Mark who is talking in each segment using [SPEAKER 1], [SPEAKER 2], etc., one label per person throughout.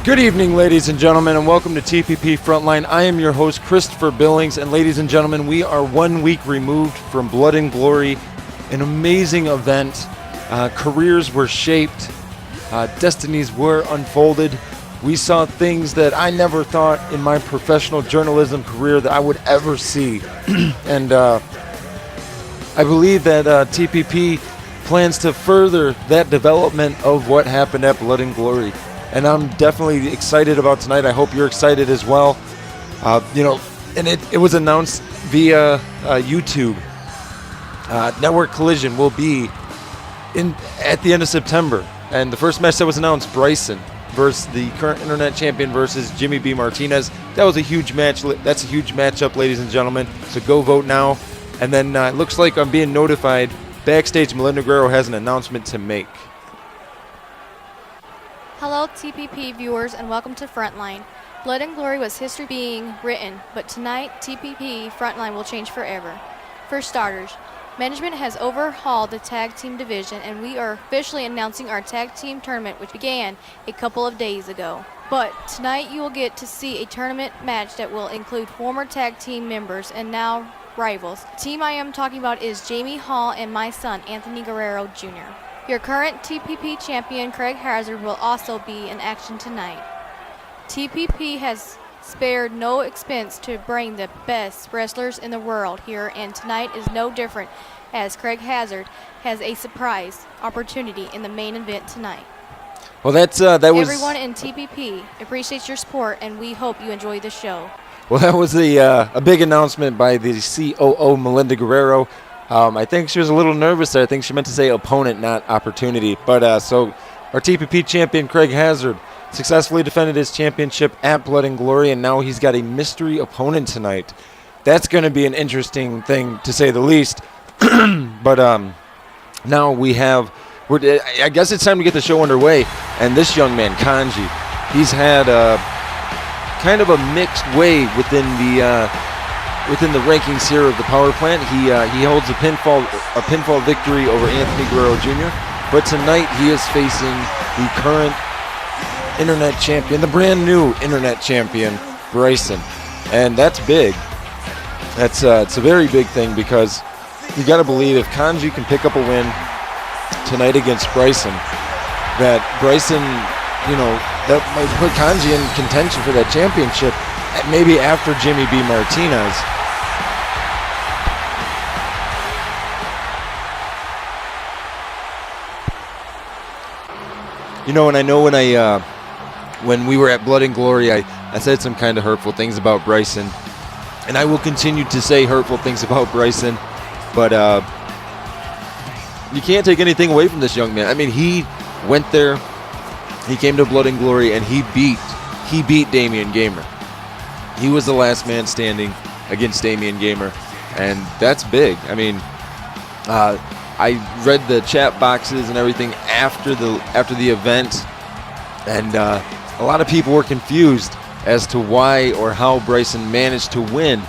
[SPEAKER 1] Good evening, ladies and gentlemen, and welcome to TPP Frontline. I am your host, Christopher Billings, and ladies and gentlemen, we are 1 week removed from Blood and Glory, an amazing event. Careers were shaped, destinies were unfolded. We saw things that I never thought in my professional journalism career that I would ever see. And I believe that TPP plans to further that development of what happened at Blood and Glory. And I'm definitely excited about tonight. I hope you're excited as well. And it was announced via YouTube. Network Collision will be at the end of September. And the first match that was announced, Bryson versus the current internet champion versus Jimmy B. Martinez. That was a huge match. That's a huge matchup, ladies and gentlemen. So go vote now. And then it looks like I'm being notified. Backstage, Melinda Guerrero has an announcement to make.
[SPEAKER 2] Hello TPP viewers and welcome to Frontline. Blood and Glory was history being written, but tonight TPP Frontline will change forever. For starters, management has overhauled the tag team division and we are officially announcing our tag team tournament, which began a couple of days ago. But tonight you will get to see a tournament match that will include former tag team members and now rivals. The team I am talking about is Jamie Hall and my son Anthony Guerrero Jr. Your current TPP champion, Craig Hazard, will also be in action tonight. TPP has spared no expense to bring the best wrestlers in the world here, and tonight is no different, as Craig Hazard has a surprise opportunity in the main event tonight.
[SPEAKER 1] Well, that was
[SPEAKER 2] everyone in TPP appreciates your support, and we hope you enjoy the show.
[SPEAKER 1] Well, that was a big announcement by the COO, Melinda Guerrero. I think she was a little nervous there. I think she meant to say opponent, not opportunity. But so our TPP champion, Craig Hazard, successfully defended his championship at Blood and Glory, and now he's got a mystery opponent tonight. That's going to be an interesting thing, to say the least. But now I guess it's time to get the show underway. And this young man, Kanji, he's had kind of a mixed way within the rankings here of the power plant. He holds a pinfall victory over Anthony Guerrero Jr., but tonight he is facing the current internet champion, the brand new internet champion, Bryson. And that's big. It's a very big thing, because you got to believe if Kanji can pick up a win tonight against Bryson, that Bryson, that might put Kanji in contention for that championship, maybe after Jimmy B. Martinez. And I know when we were at Blood and Glory, I said some kind of hurtful things about Bryson, and I will continue to say hurtful things about Bryson, but you can't take anything away from this young man. I mean, he went there, he came to Blood and Glory, and he beat Damian Gamer. He was the last man standing against Damian Gamer, and that's big. I mean, I read the chat boxes and everything after the event, and a lot of people were confused as to why or how Bryson managed to win.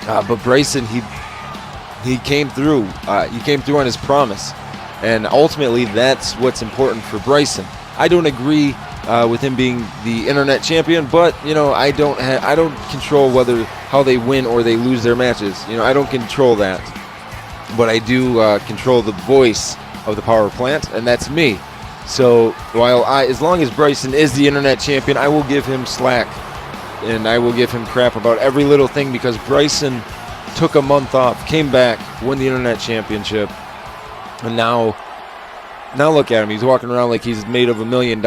[SPEAKER 1] But Bryson, he came through. He came through on his promise, and ultimately that's what's important for Bryson. I don't agree with him being the internet champion, but I don't control how they win or they lose their matches. I don't control that, but I do control the voice of the power plant, and that's me. So as long as Bryson is the internet champion, I will give him slack, and I will give him crap about every little thing, because Bryson took a month off, came back, won the internet championship, and now look at him. He's walking around like he's made of $1 million.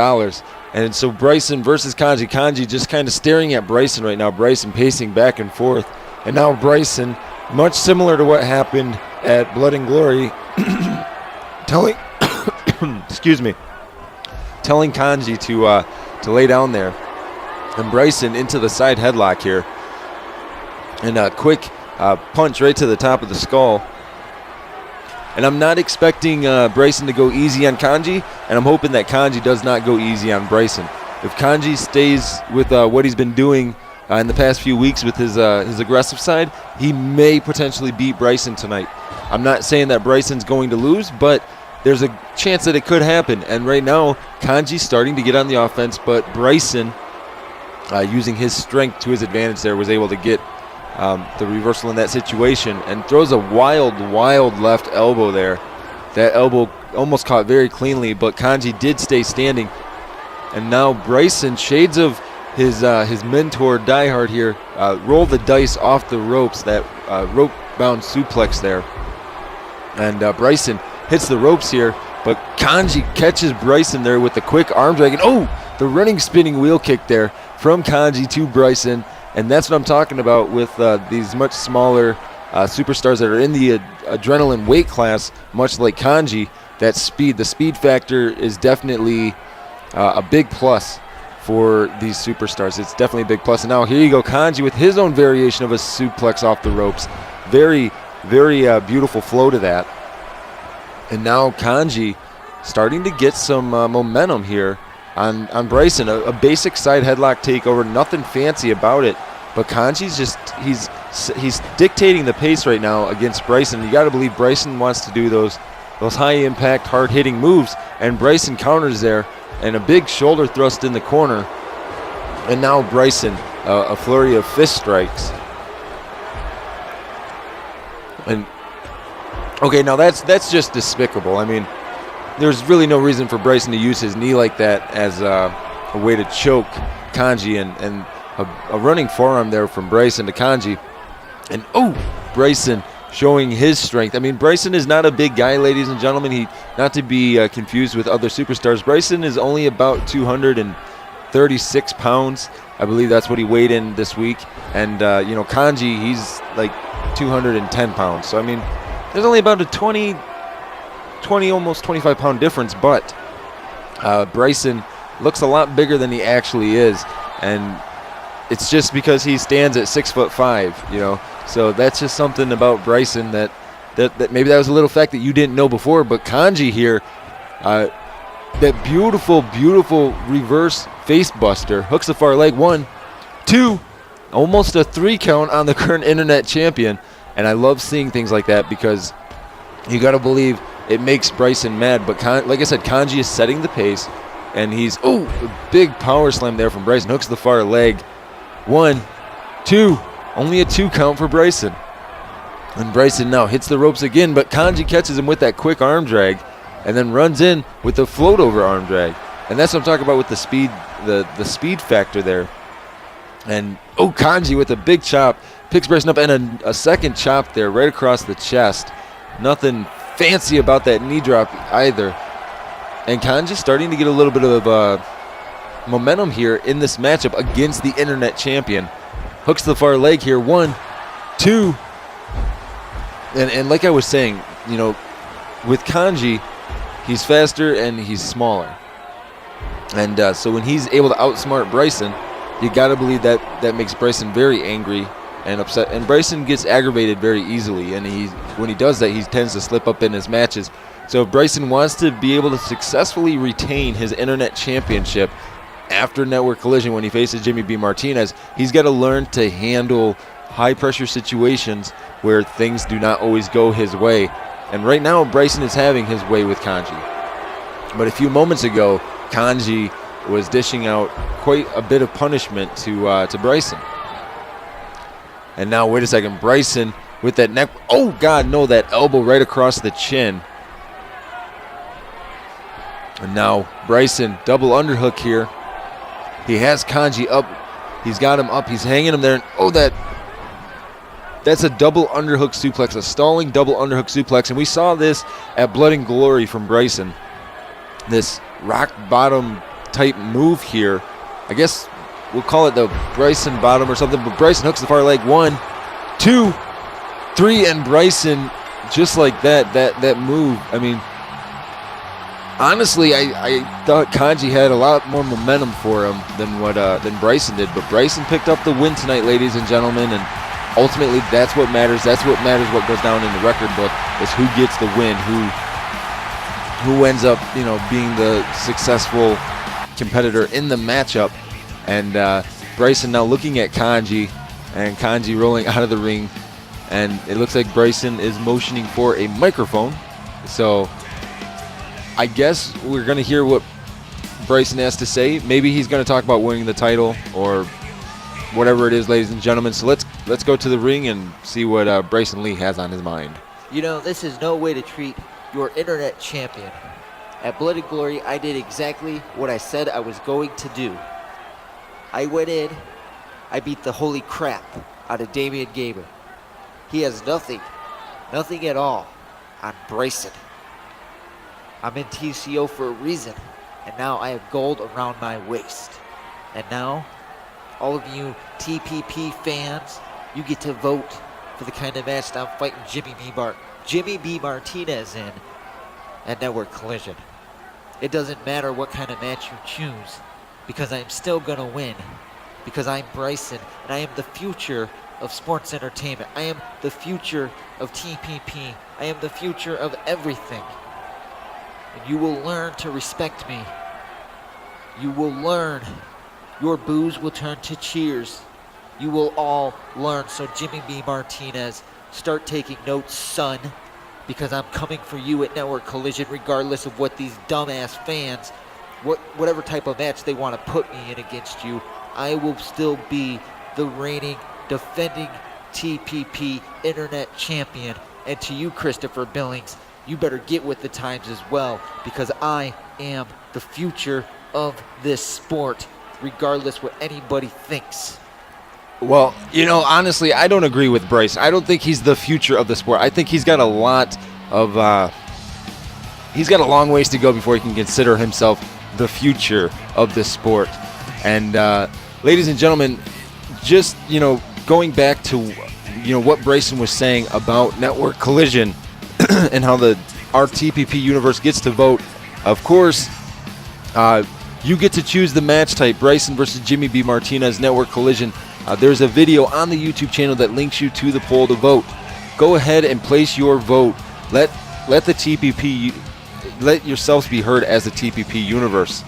[SPEAKER 1] And so Bryson versus Kanji. Kanji just kind of staring at Bryson right now. Bryson pacing back and forth. And now Bryson, much similar to what happened at Blood and Glory, telling Kanji to lay down there. And Bryson into the side headlock here. And a quick punch right to the top of the skull. And I'm not expecting Bryson to go easy on Kanji, and I'm hoping that Kanji does not go easy on Bryson. If Kanji stays with what he's been doing in the past few weeks with his aggressive side, he may potentially beat Bryson tonight. I'm not saying that Bryson's going to lose, but there's a chance that it could happen. And right now, Kanji's starting to get on the offense, but Bryson, using his strength to his advantage there, was able to get the reversal in that situation and throws a wild left elbow there. That elbow almost caught very cleanly, but Kanji did stay standing. And now Bryson, shades of his mentor Diehard here, rolled the dice off the ropes, that rope-bound suplex there. And Bryson hits the ropes here, but Kanji catches Bryson there with the quick arm drag. And the running spinning wheel kick there from Kanji to Bryson. And that's what I'm talking about with these much smaller superstars that are in the adrenaline weight class, much like Kanji. That speed, the speed factor is definitely a big plus for these superstars. It's definitely a big plus. And now here you go, Kanji with his own variation of a suplex off the ropes. Very beautiful flow to that. And now Kanji starting to get some momentum here on Bryson. A basic side headlock takeover, nothing fancy about it. But Kanji's he's dictating the pace right now against Bryson. You got to believe Bryson wants to do those high impact, hard hitting moves, and Bryson counters there, and a big shoulder thrust in the corner. And now Bryson, a flurry of fist strikes. And okay, now that's just despicable. I mean, there's really no reason for Bryson to use his knee like that as a way to choke Kanji, and a running forearm there from Bryson to Kanji. And Bryson showing his strength. I mean, Bryson is not a big guy, ladies and gentlemen. He, not to be confused with other superstars, Bryson is only about 236 pounds. I believe that's what he weighed in this week. And, Kanji, he's like 210 pounds. So, I mean, there's only about a 20, almost 25 pound difference. But Bryson looks a lot bigger than he actually is. And it's just because he stands at 6'5", So that's just something about Bryson that maybe that was a little fact that you didn't know before. But Kanji here, that beautiful reverse face buster, hooks the far leg, 1, 2, almost a 3 count on the current internet champion. And I love seeing things like that because you got to believe it makes Bryson mad. But like I said, Kanji is setting the pace, and he's a big power slam there from Bryson, hooks the far leg, 1, 2. Only a 2 count for Bryson. And Bryson now hits the ropes again, but Kanji catches him with that quick arm drag and then runs in with the float over arm drag. And that's what I'm talking about with the speed, the speed factor there. And Kanji with a big chop, picks Bryson up, and a second chop there right across the chest. Nothing fancy about that knee drop either. And Kanji starting to get a little bit of momentum here in this matchup against the internet champion. Hooks the far leg here, 1, 2. And like I was saying, with Kanji, he's faster and he's smaller. And so when he's able to outsmart Bryson, you got to believe that makes Bryson very angry and upset. And Bryson gets aggravated very easily. And when he does that, he tends to slip up in his matches. So if Bryson wants to be able to successfully retain his internet championship after Network Collision when he faces Jimmy B. Martinez, he's got to learn to handle high-pressure situations where things do not always go his way. And right now, Bryson is having his way with Kanji. But a few moments ago, Kanji was dishing out quite a bit of punishment to Bryson. And now, wait a second, Bryson with that neck. Oh, God, no, that elbow right across the chin. And now, Bryson, double underhook here. He has Kanji up. He's got him up. He's hanging him there. And that's a double underhook suplex, a stalling double underhook suplex. And we saw this at Blood and Glory from Bryson. This rock bottom type move here. I guess we'll call it the Bryson bottom or something. But Bryson hooks the far leg. 1, 2, 3. And Bryson, just like that move. I mean, honestly, I thought Kanji had a lot more momentum for him than Bryson did. But Bryson picked up the win tonight, ladies and gentlemen, and ultimately that's what matters. That's what matters. What goes down in the record book is who gets the win, who ends up, being the successful competitor in the matchup. And Bryson now looking at Kanji, and Kanji rolling out of the ring, and it looks like Bryson is motioning for a microphone. So I guess we're going to hear what Bryson has to say. Maybe he's going to talk about winning the title or whatever it is, ladies and gentlemen. So let's go to the ring and see what Bryson Lee has on his mind.
[SPEAKER 3] You know, this is no way to treat your internet champion. At Blood and Glory, I did exactly what I said I was going to do. I went in, I beat the holy crap out of Damian Gamer. He has nothing at all on Bryson. I'm in TCO for a reason, and now I have gold around my waist. And now, all of you TPP fans, you get to vote for the kind of match that I'm fighting Jimmy B. Martinez in at Network Collision. It doesn't matter what kind of match you choose, because I'm still gonna win, because I'm Bryson, and I am the future of sports entertainment. I am the future of TPP. I am the future of everything. And you will learn to respect me. You will learn. Your boos will turn to cheers. You will all learn. So Jimmy B. Martinez, start taking notes, son, because I'm coming for you at Network Collision regardless of what these dumbass fans, whatever type of match they want to put me in against you. I will still be the reigning, defending TPP Internet Champion. And to you, Christopher Billings, you better get with the times as well, because I am the future of this sport, regardless what anybody thinks.
[SPEAKER 1] Well, you know, honestly, I don't agree with Bryce. I don't think he's the future of the sport. I think he's got a lot of, he's got a long ways to go before he can consider himself the future of this sport. And, ladies and gentlemen, just, you know, going back to, you know, what Bryson was saying about Network Collision and how our TPP universe gets to vote. Of course, you get to choose the match type, Bryson versus Jimmy B. Martinez, Network Collision. There's a video on the YouTube channel that links you to the poll to vote. Go ahead and place your vote. Let the TPP, let yourselves be heard as the TPP universe.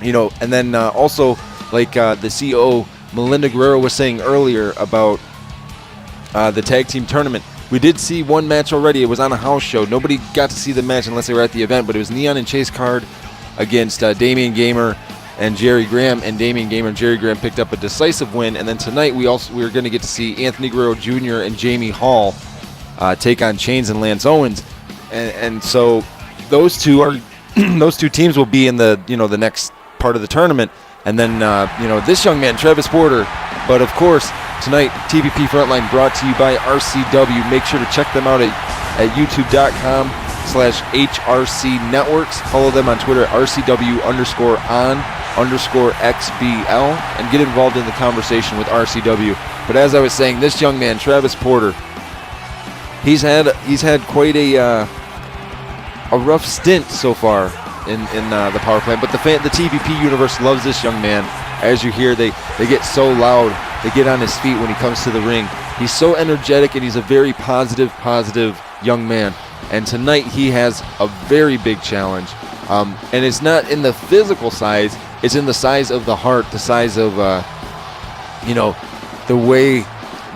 [SPEAKER 1] You know, and then also, like the CEO Melinda Guerrero was saying earlier about the tag team tournament. We did see one match already. It was on a house show. Nobody got to see the match unless they were at the event, but it was Neon and Chase Card against Damian Gamer and Jerry Graham, and Damian Gamer and Jerry Graham picked up a decisive win. And then tonight we're going to get to see Anthony Guerrero Jr. and Jamie Hall take on Chains and Lance Owens, and so those two teams will be in the the next part of the tournament. And then this young man, Travis Porter. But of course, tonight, TPP Frontline brought to you by RCW. Make sure to check them out at youtube.com/HRC Networks. Follow them on Twitter at RCW_on_XBL and get involved in the conversation with RCW. But as I was saying, this young man, Travis Porter, he's had quite a rough stint so far in the power plant. But the TPP universe loves this young man. As you hear, they get so loud. They get on his feet when he comes to the ring. He's so energetic, and he's a very positive young man. And tonight he has a very big challenge. And it's not in the physical size. It's in the size of the heart, the size of, the way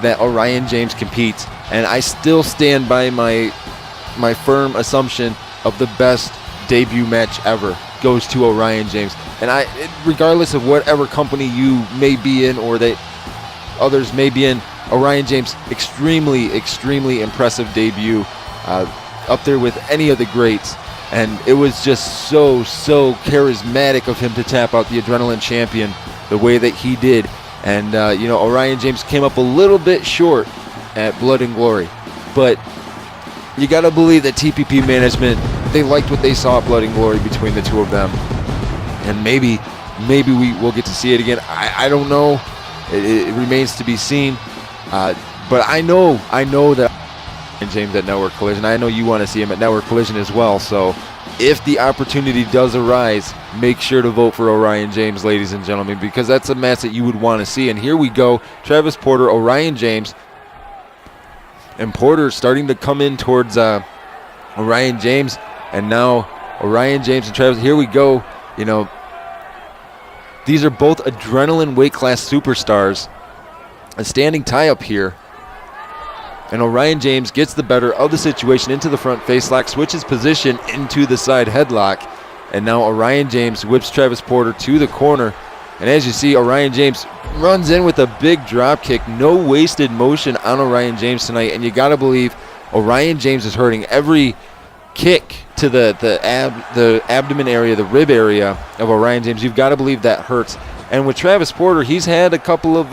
[SPEAKER 1] that Orion James competes. And I still stand by my firm assumption of the best debut match ever goes to Orion James. And regardless of whatever company you may be in or that others may be in, Orion James, extremely impressive debut, up there with any of the greats. And it was just so charismatic of him to tap out the Adrenaline Champion the way that he did. And Orion James came up a little bit short at Blood and Glory, but you got to believe that TPP management, they liked what they saw at Blood and Glory between the two of them. And maybe we will get to see it again. I don't know. It remains to be seen. But I know that James at Network Collision. I know you want to see him at Network Collision as well. So if the opportunity does arise, make sure to vote for Orion James, ladies and gentlemen, because that's a match that you would want to see. And here we go. Travis Porter, Orion James. And Porter starting to come in towards Orion James. And now Orion James and Travis, here we go. These are both Adrenaline weight class superstars. A standing tie-up here. And Orion James gets the better of the situation into the front face lock, switches position into the side headlock. And now Orion James whips Travis Porter to the corner. And as you see, Orion James runs in with a big drop kick. No wasted motion on Orion James tonight. And you got to believe Orion James is hurting. Every kick to the abdomen area, the rib area of Orion James, you've got to believe that hurts. And with Travis Porter, he's had a couple of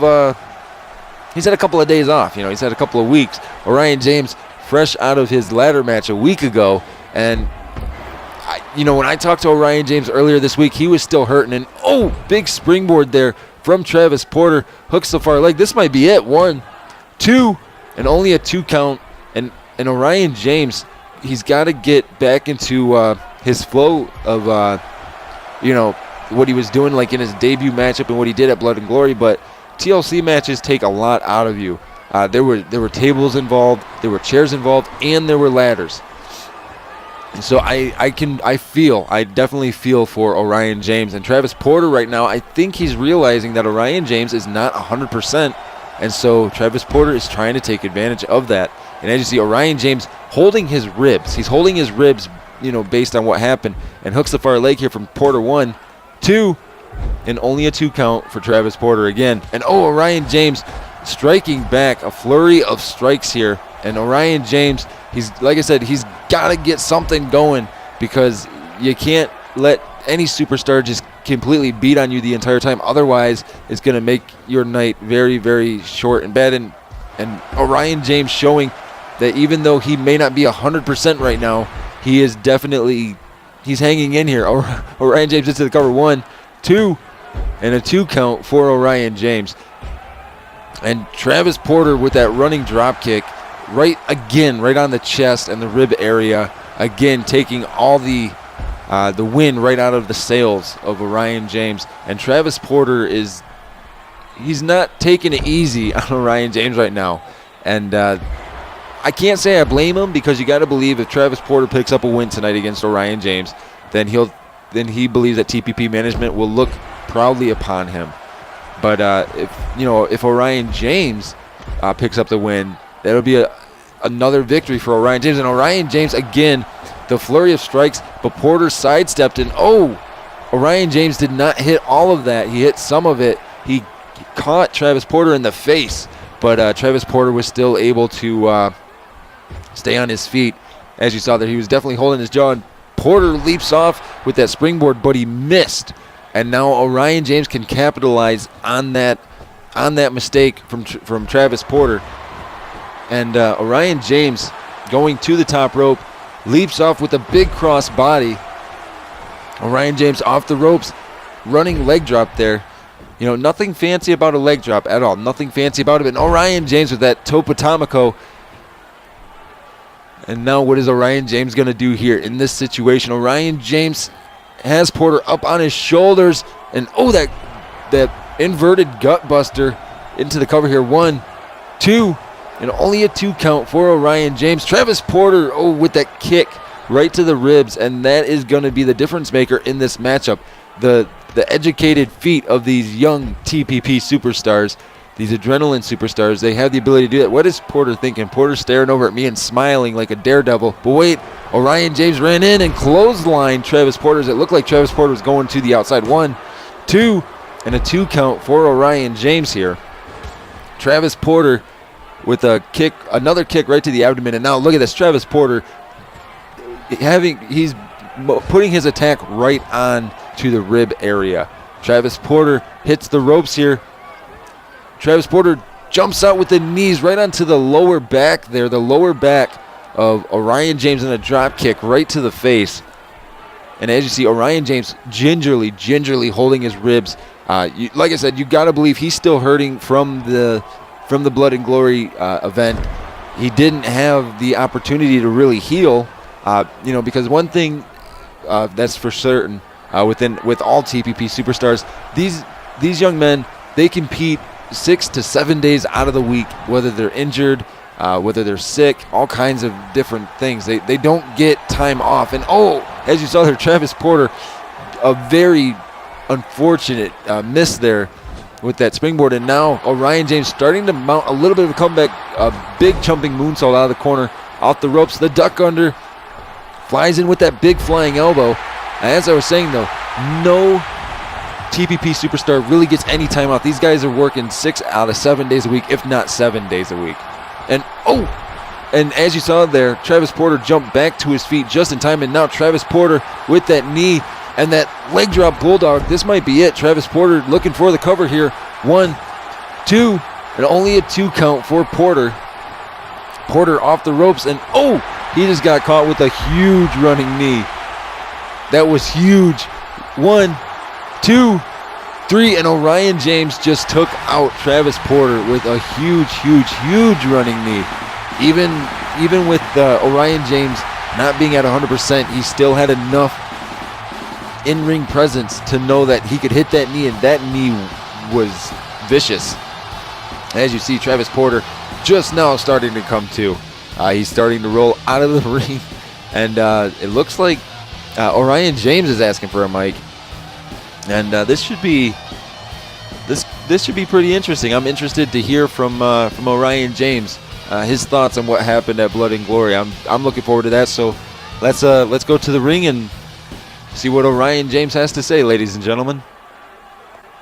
[SPEAKER 1] days off. He's had a couple of weeks. Orion James, fresh out of his ladder match a week ago, and when I talked to Orion James earlier this week, he was still hurting. And big springboard there from Travis Porter, hooks the far leg. This might be it. 1, 2, and only a 2 count. And Orion James, he's got to get back into his flow of what he was doing like in his debut matchup and what he did at Blood and Glory. But TLC matches take a lot out of you. There were tables involved, there were chairs involved, and there were ladders. And so I definitely feel for Orion James. And Travis Porter right now, I think he's realizing that Orion James is not 100%. And so Travis Porter is trying to take advantage of that. And as you see, Orion James holding his ribs. He's holding his ribs, based on what happened. And hooks the far leg here from Porter. 1, 2, and only a 2 count for Travis Porter again. And Orion James striking back, a flurry of strikes here. And Orion James, he's got to get something going, because you can't let any superstar just completely beat on you the entire time. Otherwise, it's going to make your night very, very short and bad. And Orion James showing that even though he may not be 100% right now, he is definitely, he's hanging in here. Orion James into the cover. 1, 2, and a 2 count for Orion James. And Travis Porter with that running drop kick right on the chest and the rib area, again taking all the wind right out of the sails of Orion James. And Travis Porter he's not taking it easy on Orion James right now. And I can't say I blame him, because you got to believe if Travis Porter picks up a win tonight against Orion James, then he believes that TPP management will look proudly upon him. But if Orion James picks up the win, that'll be another victory for Orion James. And Orion James, again, the flurry of strikes, but Porter sidestepped, and Orion James did not hit all of that. He hit some of it. He caught Travis Porter in the face, but Travis Porter was still able to stay on his feet. As you saw there, he was definitely holding his jaw, and Porter leaps off with that springboard, but he missed. And now Orion James can capitalize on that mistake from Travis Porter. And Orion James going to the top rope, leaps off with a big cross body. Orion James off the ropes, running leg drop there. Nothing fancy about a leg drop at all. Nothing fancy about it. And Orion James with that Tope Atomico. And now what is Orion James going to do here in this situation? Orion James has Porter up on his shoulders. And that inverted gut buster into the cover here. 1, 2, and only a 2 count for Orion James. Travis Porter, with that kick right to the ribs. And that is going to be the difference maker in this matchup. The educated feet of these young TPP superstars, these adrenaline superstars, they have the ability to do that. What is Porter thinking? Porter's staring over at me and smiling like a daredevil. But wait, Orion James ran in and clotheslined Travis Porter. It looked like Travis Porter was going to the outside. 1, 2, and a 2 count for Orion James here. Travis Porter with another kick right to the abdomen. And now look at this, Travis Porter he's putting his attack right on to the rib area. Travis Porter hits the ropes here. Travis Porter jumps out with the knees right onto the lower back there, the lower back of Orion James, in a drop kick right to the face. And as you see, Orion James gingerly holding his ribs. Like I said, you got to believe he's still hurting from the Blood and Glory event. He didn't have the opportunity to really heal, because one thing that's for certain with all TPP superstars, these young men, they compete 6 to 7 days out of the week, whether they're injured, whether they're sick, all kinds of different things. They don't get time off. And as you saw there, Travis Porter, a very unfortunate miss there with that springboard. And now Orion James starting to mount a little bit of a comeback, a big jumping moonsault out of the corner, off the ropes, the duck under, flies in with that big flying elbow. As I was saying though, no TPP superstar really gets any time off. These guys are working 6 out of 7 days a week, if not 7 days a week. And as you saw there, Travis Porter jumped back to his feet just in time, and now Travis Porter with that knee and that leg drop bulldog. This might be it. Travis Porter looking for the cover here. 1, 2, and only a 2 count for Porter. Porter off the ropes, and he just got caught with a huge running knee. That was huge. 1, 2, 3, and Orion James just took out Travis Porter with a huge running knee. Even with Orion James not being at 100%, he still had enough in-ring presence to know that he could hit that knee, and that knee was vicious. As you see, Travis Porter just now starting to come to. He's starting to roll out of the ring, and it looks like Orion James is asking for a mic, and this should be pretty interesting. I'm interested to hear from Orion James. His thoughts on what happened at Blood and Glory. I'm looking forward to that. So let's go to the ring and see what Orion James has to say, ladies and gentlemen.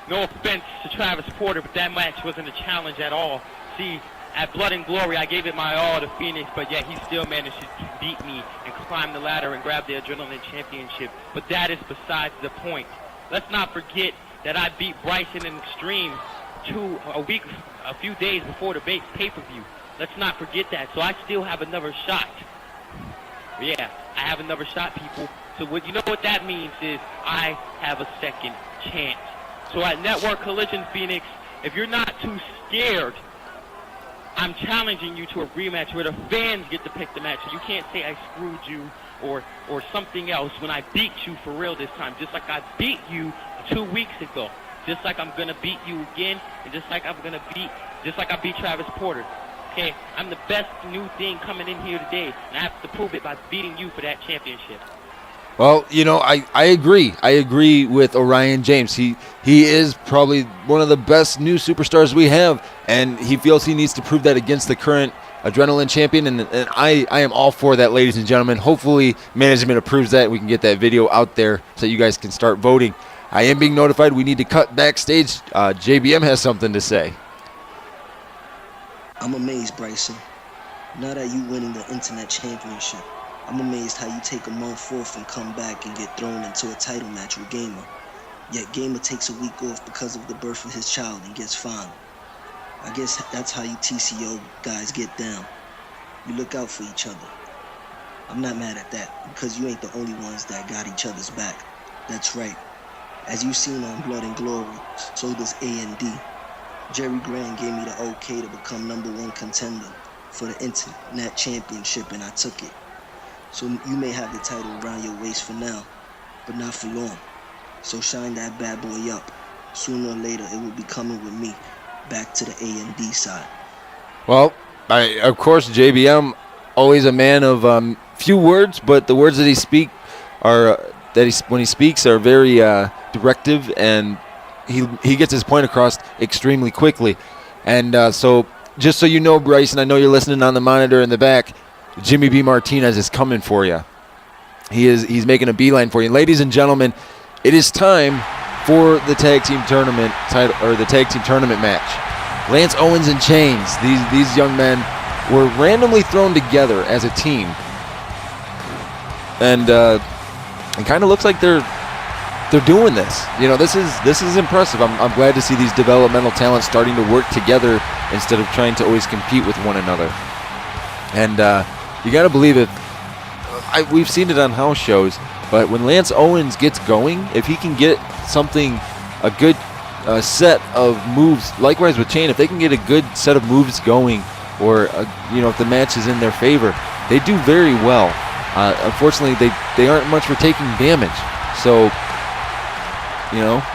[SPEAKER 4] No offense to Travis Porter, but that match wasn't a challenge at all. See, at Blood and Glory, I gave it my all to Phoenix, but yet he still managed to beat me and climb the ladder and grab the Adrenaline Championship. But that is besides the point. Let's not forget that I beat Bryson in Extreme a few days before the pay-per-view. Let's not forget that. So I still have another shot. Yeah, I have another shot, people. So you know what that means is I have a second chance. So at Network Collision, Phoenix, if you're not too scared, I'm challenging you to a rematch where the fans get to pick the match. So you can't say I screwed you or something else when I beat you for real this time, just like I beat you 2 weeks ago. Just like I'm going to beat you again, and just like I beat Travis Porter. Okay, I'm the best new thing coming in here today, and I have to prove it by beating you for that championship.
[SPEAKER 1] Well, I agree. I agree with Orion James. He is probably one of the best new superstars we have, and he feels he needs to prove that against the current Adrenaline champion, and I am all for that, ladies and gentlemen. Hopefully management approves that. We can get that video out there so you guys can start voting. I am being notified we need to cut backstage. JBM has something to say.
[SPEAKER 5] I'm amazed, Bryson. Now that you winning the Internet Championship, I'm amazed how you take a month off and come back and get thrown into a title match with Gamer. Yet Gamer takes a week off because of the birth of his child and gets fined. I guess that's how you TCO guys get down. You look out for each other. I'm not mad at that, because you ain't the only ones that got each other's back. That's right. As you've seen on Blood and Glory, so does A&D. Jerry Grant gave me the okay to become #1 contender for the Internet Championship, and I took it. So you may have the title around your waist for now, but not for long. So shine that bad boy up. Sooner or later, it will be coming with me back to the A&D side.
[SPEAKER 1] Well, of course, JBM, always a man of few words, but the words that he speak are when he speaks are very directive, and he gets his point across extremely quickly. And so just so you know, Bryson, I know you're listening on the monitor in the back, Jimmy B. Martinez is coming for you. He's making a beeline for you. Ladies and gentlemen, it is time for the tag team tournament title, or the tag team tournament match. Lance Owens and Chains. These young men were randomly thrown together as a team, and it kind of looks like they're doing this. This is impressive. I'm glad to see these developmental talents starting to work together instead of trying to always compete with one another. And you got to believe it. We've seen it on house shows, but when Lance Owens gets going, if he can get a good set of moves, likewise with Chain, if they can get a good set of moves going, or if the match is in their favor, they do very well. Unfortunately, they aren't much for taking damage. So,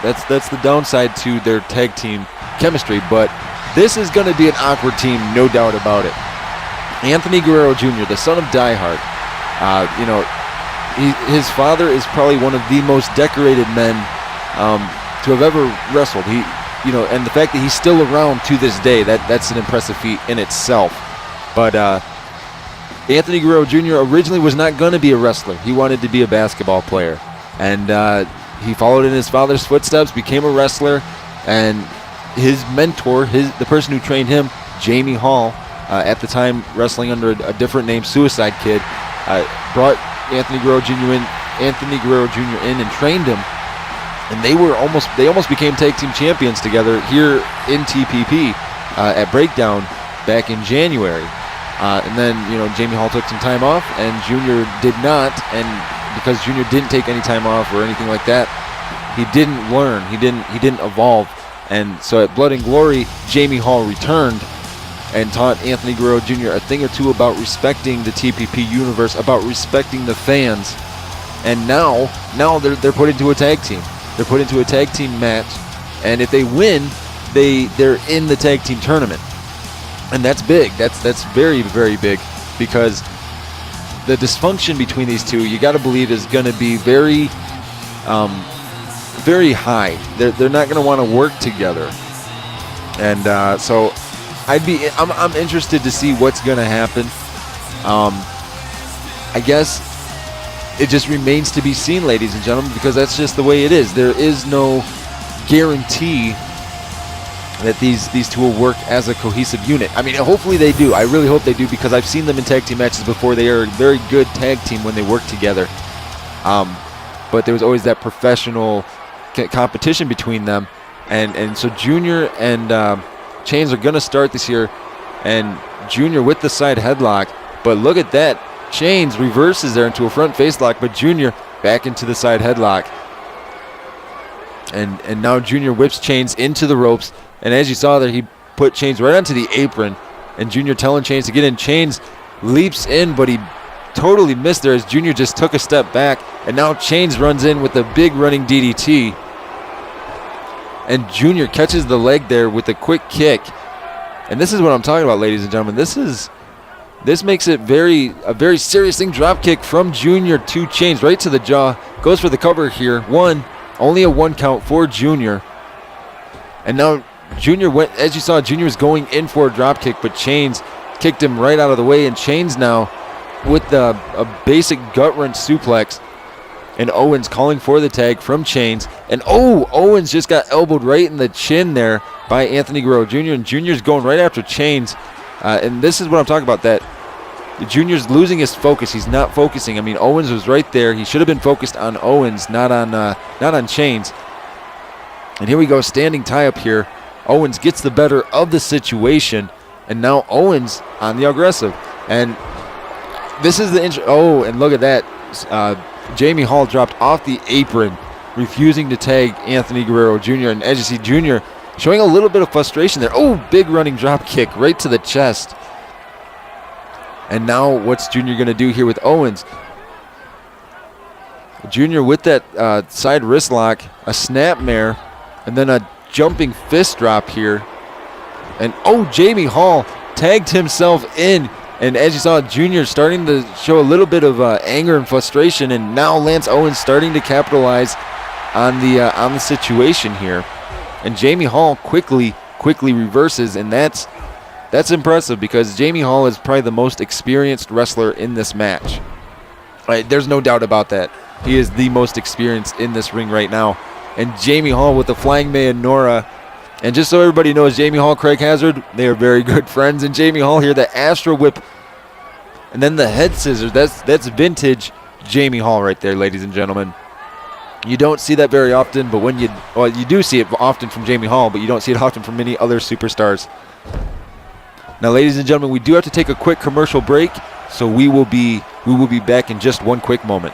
[SPEAKER 1] that's the downside to their tag team chemistry. But this is going to be an awkward team, no doubt about it. Anthony Guerrero Jr., the son of Die Hard, his father is probably one of the most decorated men to have ever wrestled. and the fact that he's still around to this day, that's an impressive feat in itself. But Anthony Guerrero Jr. originally was not going to be a wrestler. He wanted to be a basketball player. And he followed in his father's footsteps, became a wrestler, and his mentor, the person who trained him, Jamie Hall, at the time wrestling under a different name, Suicide Kid, brought Anthony Guerrero Jr. in and trained him. And they almost became tag team champions together here in TPP at Breakdown back in January. And then, Jamie Hall took some time off, and Junior did not. And because Junior didn't take any time off or anything like that, he didn't learn. He didn't evolve. And so at Blood and Glory, Jamie Hall returned and taught Anthony Guerrero Jr. a thing or two about respecting the TPP universe, about respecting the fans. And now they're put into a tag team. They're put into a tag team match, and if they win, they're in the tag team tournament. And that's big. That's very, very big, because the dysfunction between these two, you got to believe, is going to be very, very high. They're not going to want to work together, and so I'm interested to see what's going to happen. I guess it just remains to be seen, ladies and gentlemen, because that's just the way it is. There is no guarantee that these two will work as a cohesive unit. I mean, hopefully they do. I really hope they do, because I've seen them in tag team matches before. They are a very good tag team when they work together. But there was always that professional competition between them. And so Junior and Chains are going to start this year. And Junior with the side headlock. But look at that. Chains reverses there into a front face lock, but Junior back into the side headlock. And now Junior whips Chains into the ropes. And as you saw there, he put Chains right onto the apron. And Junior telling Chains to get in. Chains leaps in, but he totally missed there as Junior just took a step back. And now Chains runs in with a big running DDT. And Junior catches the leg there with a quick kick. And this is what I'm talking about, ladies and gentlemen. This makes it a very serious thing. Drop kick from Junior to Chains right to the jaw. Goes for the cover here. Only a 1 count for Junior. And now Junior went, as you saw, Junior was going in for a drop kick, but Chains kicked him right out of the way. And Chains now with a basic gut wrench suplex. And Owens calling for the tag from Chains. And Owens just got elbowed right in the chin there by Anthony Guerrero Jr. And Junior's going right after Chains. And this is what I'm talking about, that Junior's losing his focus. He's not focusing. I mean, Owens was right there. He should have been focused on Owens, not on Chains. And here we go, standing tie up here. Owens gets the better of the situation, and now Owens on the aggressive. And this is the and look at that. Jamie Hall dropped off the apron, refusing to tag Anthony Guerrero Jr. And as you see, Junior showing a little bit of frustration there. Big running drop kick right to the chest. And now what's Junior going to do here with Owens? Junior with that side wrist lock, a snapmare, and then a jumping fist drop here. And Jamie Hall tagged himself in. And as you saw, Junior starting to show a little bit of anger and frustration. And now Lance Owens starting to capitalize on the situation here. And Jamie Hall quickly reverses, and that's impressive, because Jamie Hall is probably the most experienced wrestler in this match. Right, there's no doubt about that. He is the most experienced in this ring right now. And Jamie Hall with the flying Mayonora. And just so everybody knows, Jamie Hall, Craig Hazard, they are very good friends. And Jamie Hall here, the Astro Whip, and then the head scissors. That's vintage Jamie Hall right there, ladies and gentlemen. You don't see that very often, but you do see it often from Jamie Hall, but you don't see it often from many other superstars. Now, ladies and gentlemen, we do have to take a quick commercial break, so we will be back in just one quick moment.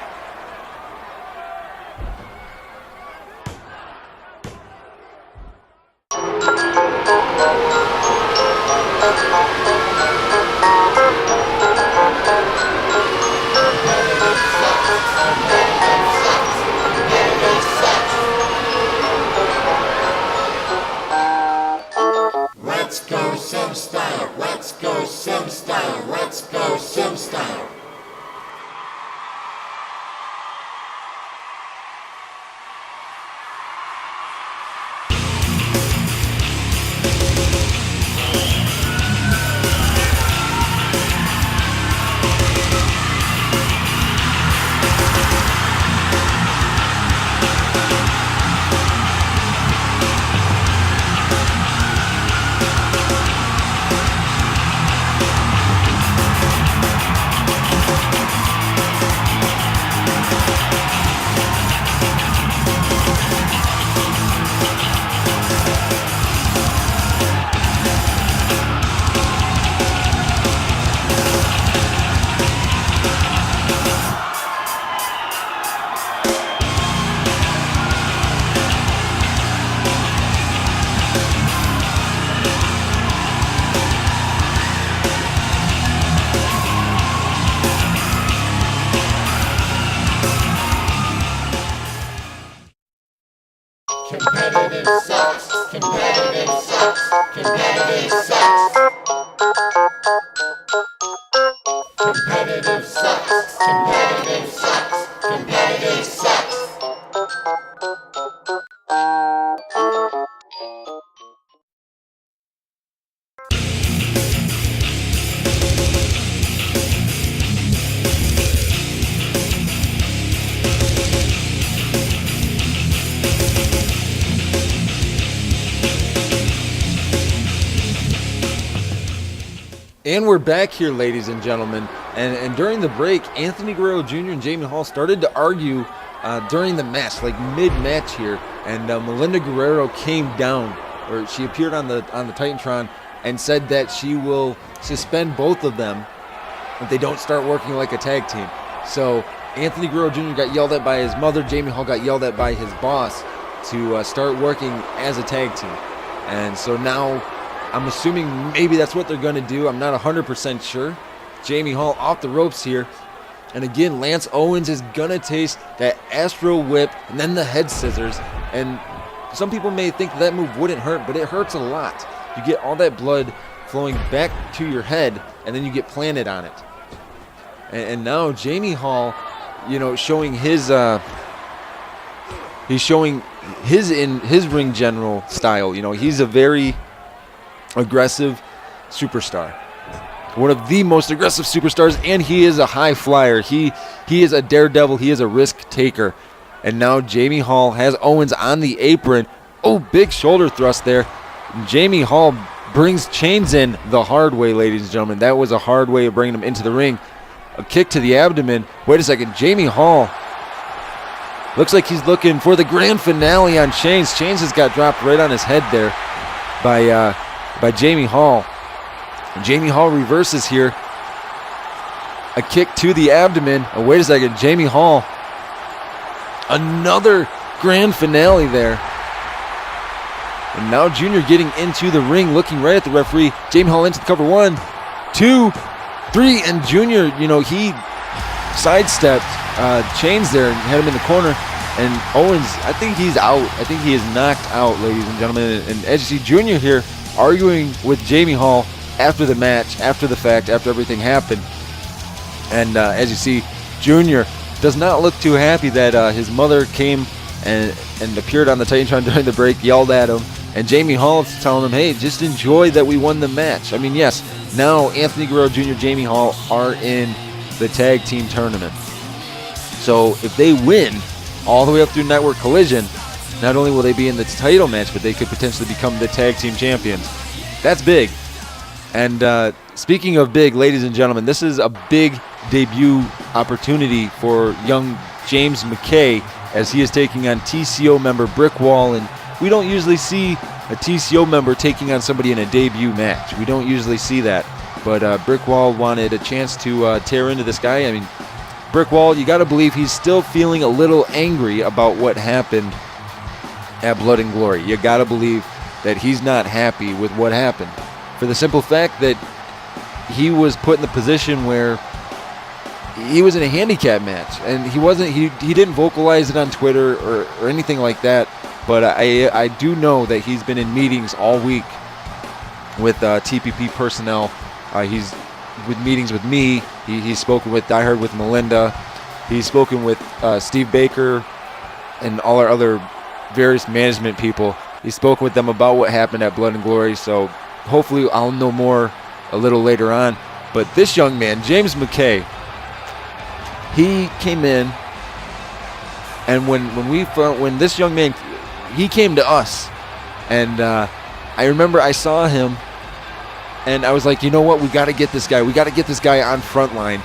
[SPEAKER 6] Let's go Sim Style, let's go Sim Style, let's go Sim Style. Competitive sucks. Competitive sucks. Competitive sucks. Competitive sucks. Competitive sucks. Competitive sucks.
[SPEAKER 1] And we're back here, ladies and gentlemen. And during the break, Anthony Guerrero Jr. and Jamie Hall started to argue during the match, like mid-match here. And Melinda Guerrero came down, or she appeared on the Titantron, and said that she will suspend both of them if they don't start working like a tag team. So Anthony Guerrero Jr. got yelled at by his mother. Jamie Hall got yelled at by his boss to start working as a tag team. And so now I'm assuming maybe that's what they're going to do. I'm not 100% sure. Jamie Hall off the ropes here. And again, Lance Owens is going to taste that Astro Whip and then the head scissors. And some people may think that move wouldn't hurt, but it hurts a lot. You get all that blood flowing back to your head, and then you get planted on it. And now Jamie Hall, showing his he's showing his ring general style. He's a very aggressive superstar, one of the most aggressive superstars, and he is a high flyer. He is a daredevil. He is a risk taker. And now Jamie Hall has Owens on the apron. Oh, big shoulder thrust there. Jamie Hall brings Chains in the hard way, ladies and gentlemen. That was a hard way of bringing him into the ring. A kick to the abdomen. Wait a second. Jamie Hall looks like he's looking for the grand finale on Chains. Chains has got dropped right on his head there by Jamie Hall. And Jamie Hall reverses here. A kick to the abdomen. Oh, wait a second. Jamie Hall. Another grand finale there. And now Junior getting into the ring, looking right at the referee. Jamie Hall into the cover. 1, 2, 3. And Junior, he sidestepped Chains there and had him in the corner. And Owens, I think he's out. I think he is knocked out, ladies and gentlemen. And as you see, Junior here arguing with Jamie Hall after the match, after the fact, after everything happened. And as you see, Junior does not look too happy that his mother came and appeared on the Titantron during the break, yelled at him. And Jamie Hall is telling him, hey, just enjoy that we won the match. I mean, yes, now Anthony Guerrero Jr., Jamie Hall are in the tag team tournament. So if they win all the way up through Network Collision, not only will they be in the title match, but they could potentially become the tag team champions. That's big. And speaking of big, ladies and gentlemen, this is a big debut opportunity for young James McKay as he is taking on TCO member Brick Wall. And we don't usually see a TCO member taking on somebody in a debut match. We don't usually see that. But Brick Wall wanted a chance to tear into this guy. I mean, Brick Wall, you got to believe he's still feeling a little angry about what happened at Blood and Glory. You got to believe that he's not happy with what happened, for the simple fact that he was put in the position where he was in a handicap match, and he didn't vocalize it on Twitter or anything like that, but I do know that he's been in meetings all week with TPP personnel. He's with meetings with me. He's spoken with Die Hard with Melinda. He's spoken with Steve Baker and all our other various management people. He spoke with them about what happened at Blood and Glory, so hopefully I'll know more a little later on. But this young man, James McKay, he came in, and when this young man, he came to us, and I remember I saw him, and I was like, you know what, we got to get this guy. We got to get this guy on Frontline,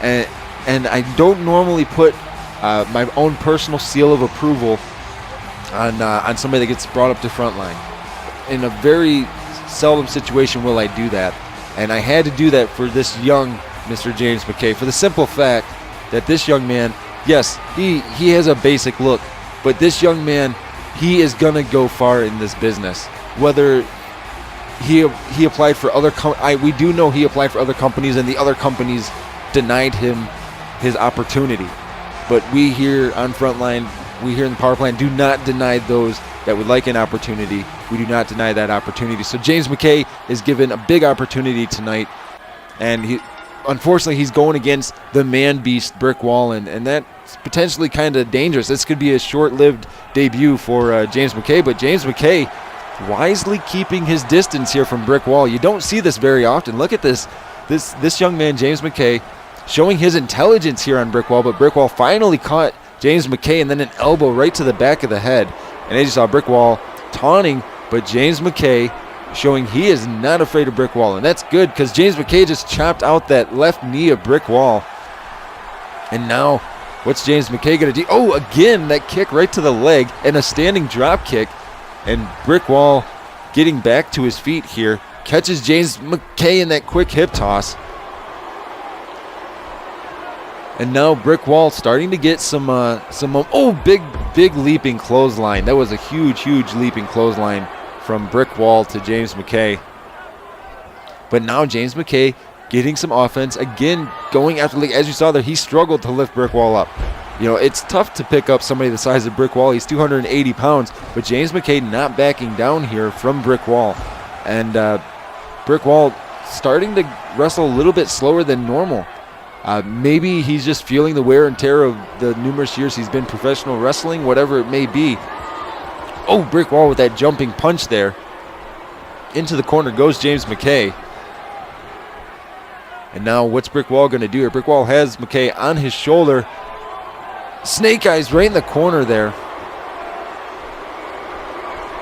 [SPEAKER 1] and I don't normally put my own personal seal of approval on somebody that gets brought up to Frontline. In a very seldom situation will I do that, and I had to do that for this young Mr. James McKay, for the simple fact that this young man, yes, he has a basic look, but this young man, he is gonna go far in this business. Whether he applied for other we do know he applied for other companies, and the other companies denied him his opportunity. But we here on Frontline, we here in the power plant, do not deny those that would like an opportunity. We do not deny that opportunity. So James McKay is given a big opportunity tonight, and unfortunately he's going against the man beast Brick Wall, and that's potentially kind of dangerous. This could be a short-lived debut for James McKay, but James McKay wisely keeping his distance here from Brick Wall. You don't see this very often. Look at this young man, James McKay, showing his intelligence here on Brick Wall, but Brick Wall finally caught James McKay, and then an elbow right to the back of the head. And as you saw, Brick Wall taunting, but James McKay showing he is not afraid of Brick Wall. And that's good, because James McKay just chopped out that left knee of Brick Wall. And now, what's James McKay going to do? Oh, again, that kick right to the leg and a standing drop kick. And Brick Wall getting back to his feet here, catches James McKay in that quick hip toss. And now Brick Wall starting to get some big leaping clothesline. That was a huge leaping clothesline from Brick Wall to James McKay. But now James McKay getting some offense. Again, going after the leg. As you saw there, he struggled to lift Brick Wall up. You know, it's tough to pick up somebody the size of Brick Wall. He's 280 pounds. But James McKay not backing down here from Brick Wall. And Brick Wall starting to wrestle a little bit slower than normal. Maybe he's just feeling the wear and tear of the numerous years he's been professional wrestling, whatever it may be. Oh, Brick Wall with that jumping punch there. Into the corner goes James McKay. And now what's Brick Wall going to do here? Brick Wall has McKay on his shoulder. Snake Eyes right in the corner there.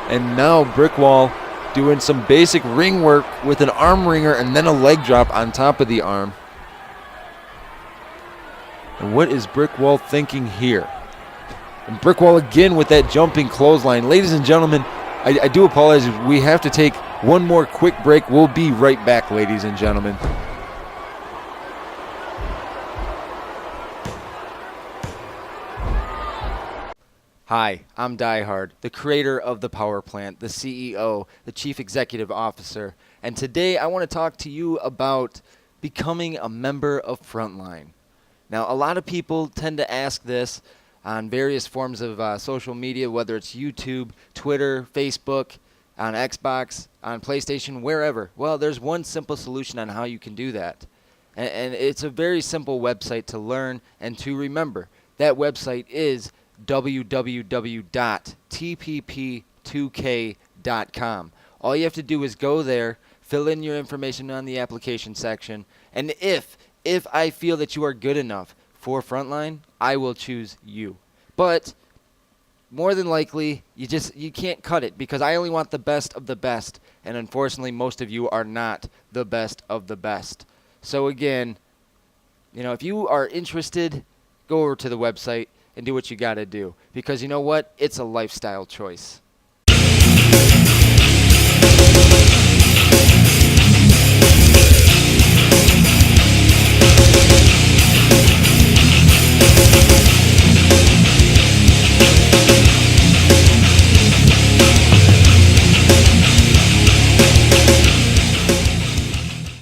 [SPEAKER 1] And now Brick Wall doing some basic ring work with an arm wringer and then a leg drop on top of the arm. And what is Brick Wall thinking here? And Brick Wall again with that jumping clothesline. Ladies and gentlemen, I do apologize. We have to take one more quick break. We'll be right back, ladies and gentlemen. Hi, I'm Die Hard, the creator of the Power Plant, the CEO, the Chief Executive Officer. And today I want to talk to you about becoming a member of Frontline. Now, a lot of people tend to ask this on various forms of social media, whether it's YouTube, Twitter, Facebook, on Xbox, on PlayStation, wherever. Well, there's one simple solution on how you can do that. And it's a very simple website to learn and to remember. That website is www.tpp2k.com. All you have to do is go there, fill in your information on the application section, and if I feel that you are good enough for Frontline, I will choose you. But more than likely, you can't cut it, because I only want the best of the best, and unfortunately most of you are not the best of the best. So again, if you are interested, go over to the website and do what you got to do, because you know what? It's a lifestyle choice.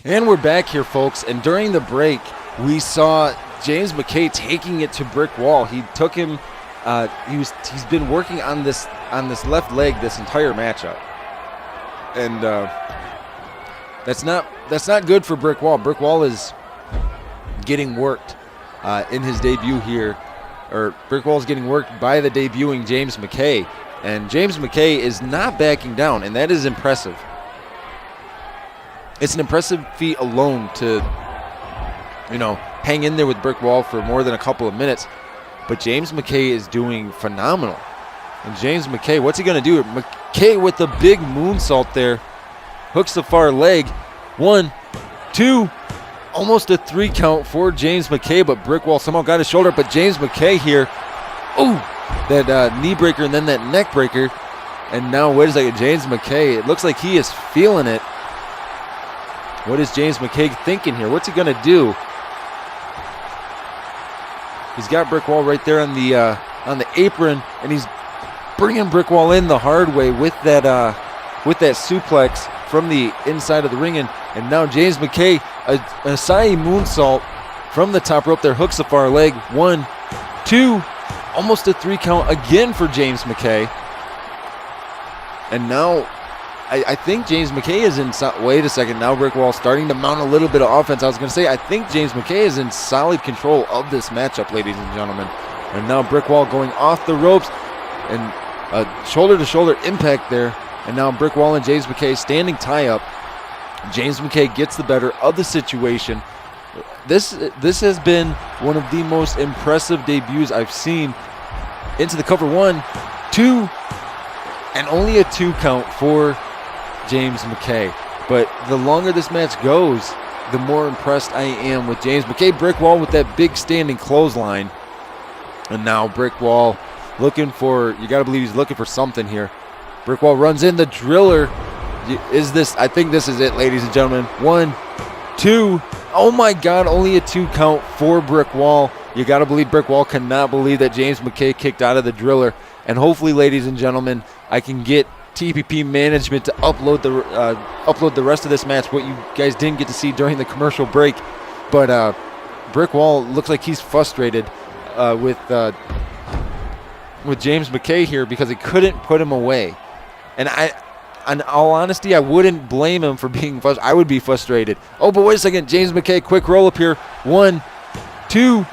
[SPEAKER 1] And we're back here, folks, and during the break, we saw James McKay taking it to Brick Wall. He took him. He's been working on this left leg this entire matchup, and that's not good for Brick Wall. Brick Wall is getting worked in his debut here, or Brick Wall is getting worked by the debuting James McKay. And James McKay is not backing down, and that is impressive. It's an impressive feat alone to, hang in there with Brick Wall for more than a couple of minutes. But James McKay is doing phenomenal. And James McKay, what's he going to do? McKay with the big moonsault there. Hooks the far leg. 1, 2, almost a 3 count for James McKay, but Brick Wall somehow got his shoulder. But James McKay here, that knee breaker and then that neck breaker. And now, wait a second, James McKay, it looks like he is feeling it. What is James McKay thinking here? What's he going to do? He's got Brick Wall right there on the apron, and he's bringing Brick Wall in the hard way with that suplex from the inside of the ring. And now James McKay, a Asai moonsault from the top rope there, hooks the far leg. 1, 2, almost a 3 count again for James McKay. And now I think James McKay is in. Wait a second. Now Brick Wall starting to mount a little bit of offense. I was going to say, I think James McKay is in solid control of this matchup, ladies and gentlemen. And now Brick Wall going off the ropes and a shoulder-to-shoulder impact there. And now Brick Wall and James McKay standing tie-up. James McKay gets the better of the situation. This has been one of the most impressive debuts I've seen. Into the cover. 1, 2, and only a 2 count for James McKay. But the longer this match goes, the more impressed I am with James McKay. Brick Wall with that big standing clothesline. And now Brick Wall looking for, you got to believe he's looking for something here. Brick Wall runs in the driller. I think this is it, ladies and gentlemen. 1, 2. Oh my God, only a 2 count for Brick Wall. You got to believe Brick Wall cannot believe that James McKay kicked out of the driller. And hopefully, ladies and gentlemen, I can get TPP management to upload the rest of this match, what you guys didn't get to see during the commercial break. But Brick Wall looks like he's frustrated with James McKay here because he couldn't put him away. And in all honesty, I wouldn't blame him for being frustrated. I would be frustrated. Oh, but wait a second. James McKay, quick roll up here. 1, 2,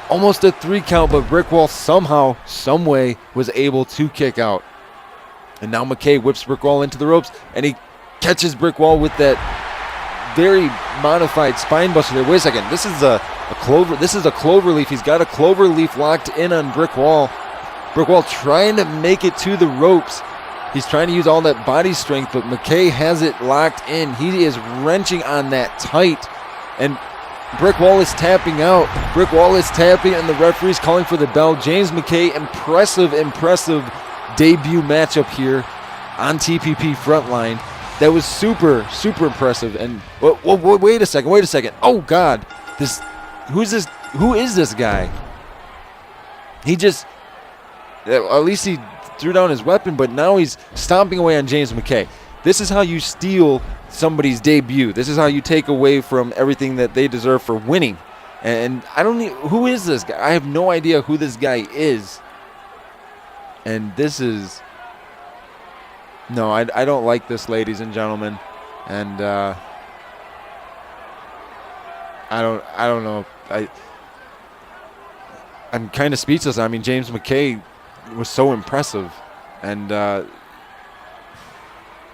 [SPEAKER 1] almost a 3 count, but Brick Wall somehow, some way was able to kick out. And now McKay whips Brick Wall into the ropes, and he catches Brick Wall with that very modified spine buster there. Wait a second. This is a clover. This is a clover leaf. He's got a clover leaf locked in on Brick Wall. Brick Wall trying to make it to the ropes. He's trying to use all that body strength, but McKay has it locked in. He is wrenching on that tight, and Brick Wall is tapping out. Brick Wall is tapping, and the referee's calling for the bell. James McKay, impressive debut matchup here on TPP Frontline. That was super, super impressive. And wait a second. Oh God, who is this guy? He just, at least he threw down his weapon, but now he's stomping away on James McKay. This is how you steal somebody's debut. This is how you take away from everything that they deserve for winning. And I don't need, who is this guy? I have no idea who this guy is. And this is, no, I don't like this, ladies and gentlemen. And I don't know. I'm kind of speechless. I mean, James McKay was so impressive. And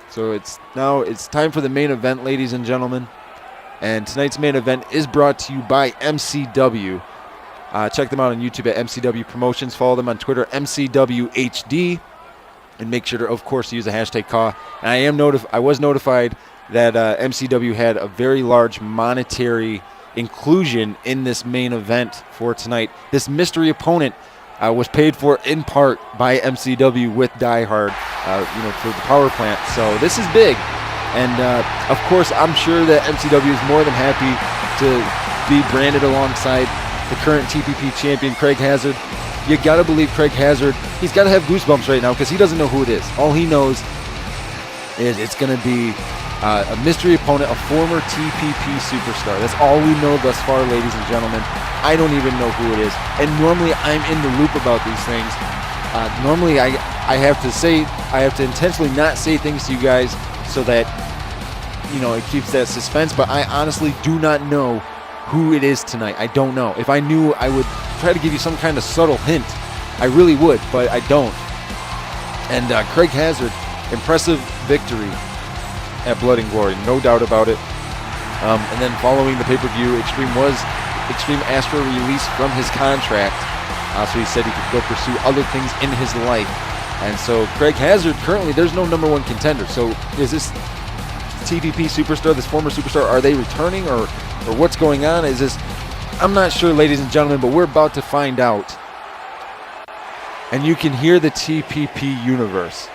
[SPEAKER 1] so it's time for the main event, ladies and gentlemen. And tonight's main event is brought to you by MCW. Check them out on YouTube at MCW Promotions. Follow them on Twitter, MCWHD. And make sure to, of course, use the hashtag CAW. And I was notified that MCW had a very large monetary inclusion in this main event for tonight. This mystery opponent was paid for in part by MCW with Die Hard, for the power plant. So this is big. And, of course, I'm sure that MCW is more than happy to be branded alongside the current TPP champion, Craig Hazard. You got to believe Craig Hazard, he's got to have goosebumps right now because he doesn't know who it is. All he knows is it's going to be a mystery opponent, a former TPP superstar. That's all we know thus far, ladies and gentlemen. I don't even know who it is. And normally I'm in the loop about these things. Normally I have to intentionally not say things to you guys so that, it keeps that suspense. But I honestly do not know who it is tonight. I don't know. If I knew, I would try to give you some kind of subtle hint. I really would, but I don't. And Craig Hazard, impressive victory at Blood and Glory, no doubt about it. And then following the pay-per-view, Extreme asked for a release from his contract, so he said he could go pursue other things in his life. And so Craig Hazard, currently there's no number one contender. So is this TPP superstar, this former superstar, are they returning or what's going on? Is this, I'm not sure, ladies and gentlemen, but we're about to find out. And you can hear the TPP universe.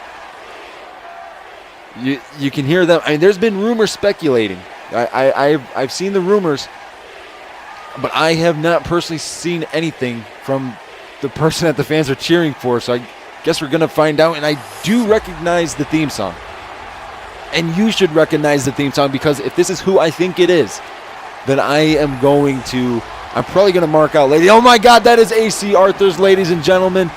[SPEAKER 1] You can hear them. I mean, there's been rumors speculating. I've seen the rumors, but I have not personally seen anything from the person that the fans are cheering for. So I guess we're going to find out. And I do recognize the theme song. And you should recognize the theme song, because if this is who I think it is, then I'm probably going to mark out, lady. Oh my God, that is AC Arthurs, ladies and gentlemen.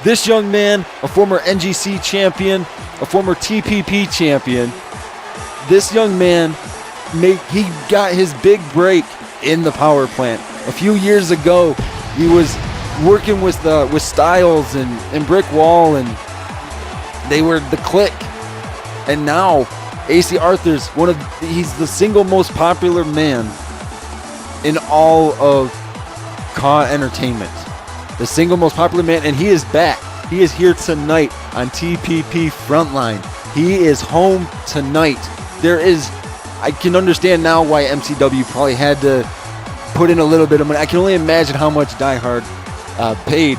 [SPEAKER 1] This young man, a former NGC champion, a former TPP champion, this young man, he got his big break in the power plant. A few years ago, he was working with Styles and Brick Wall, and they were the Clique. And now, AC Arthurs, he's the single most popular man in all of Ka Entertainment. The single most popular man, and he is back. He is here tonight on TPP Frontline. He is home tonight. I can understand now why MCW probably had to put in a little bit of money. I can only imagine how much Die Hard paid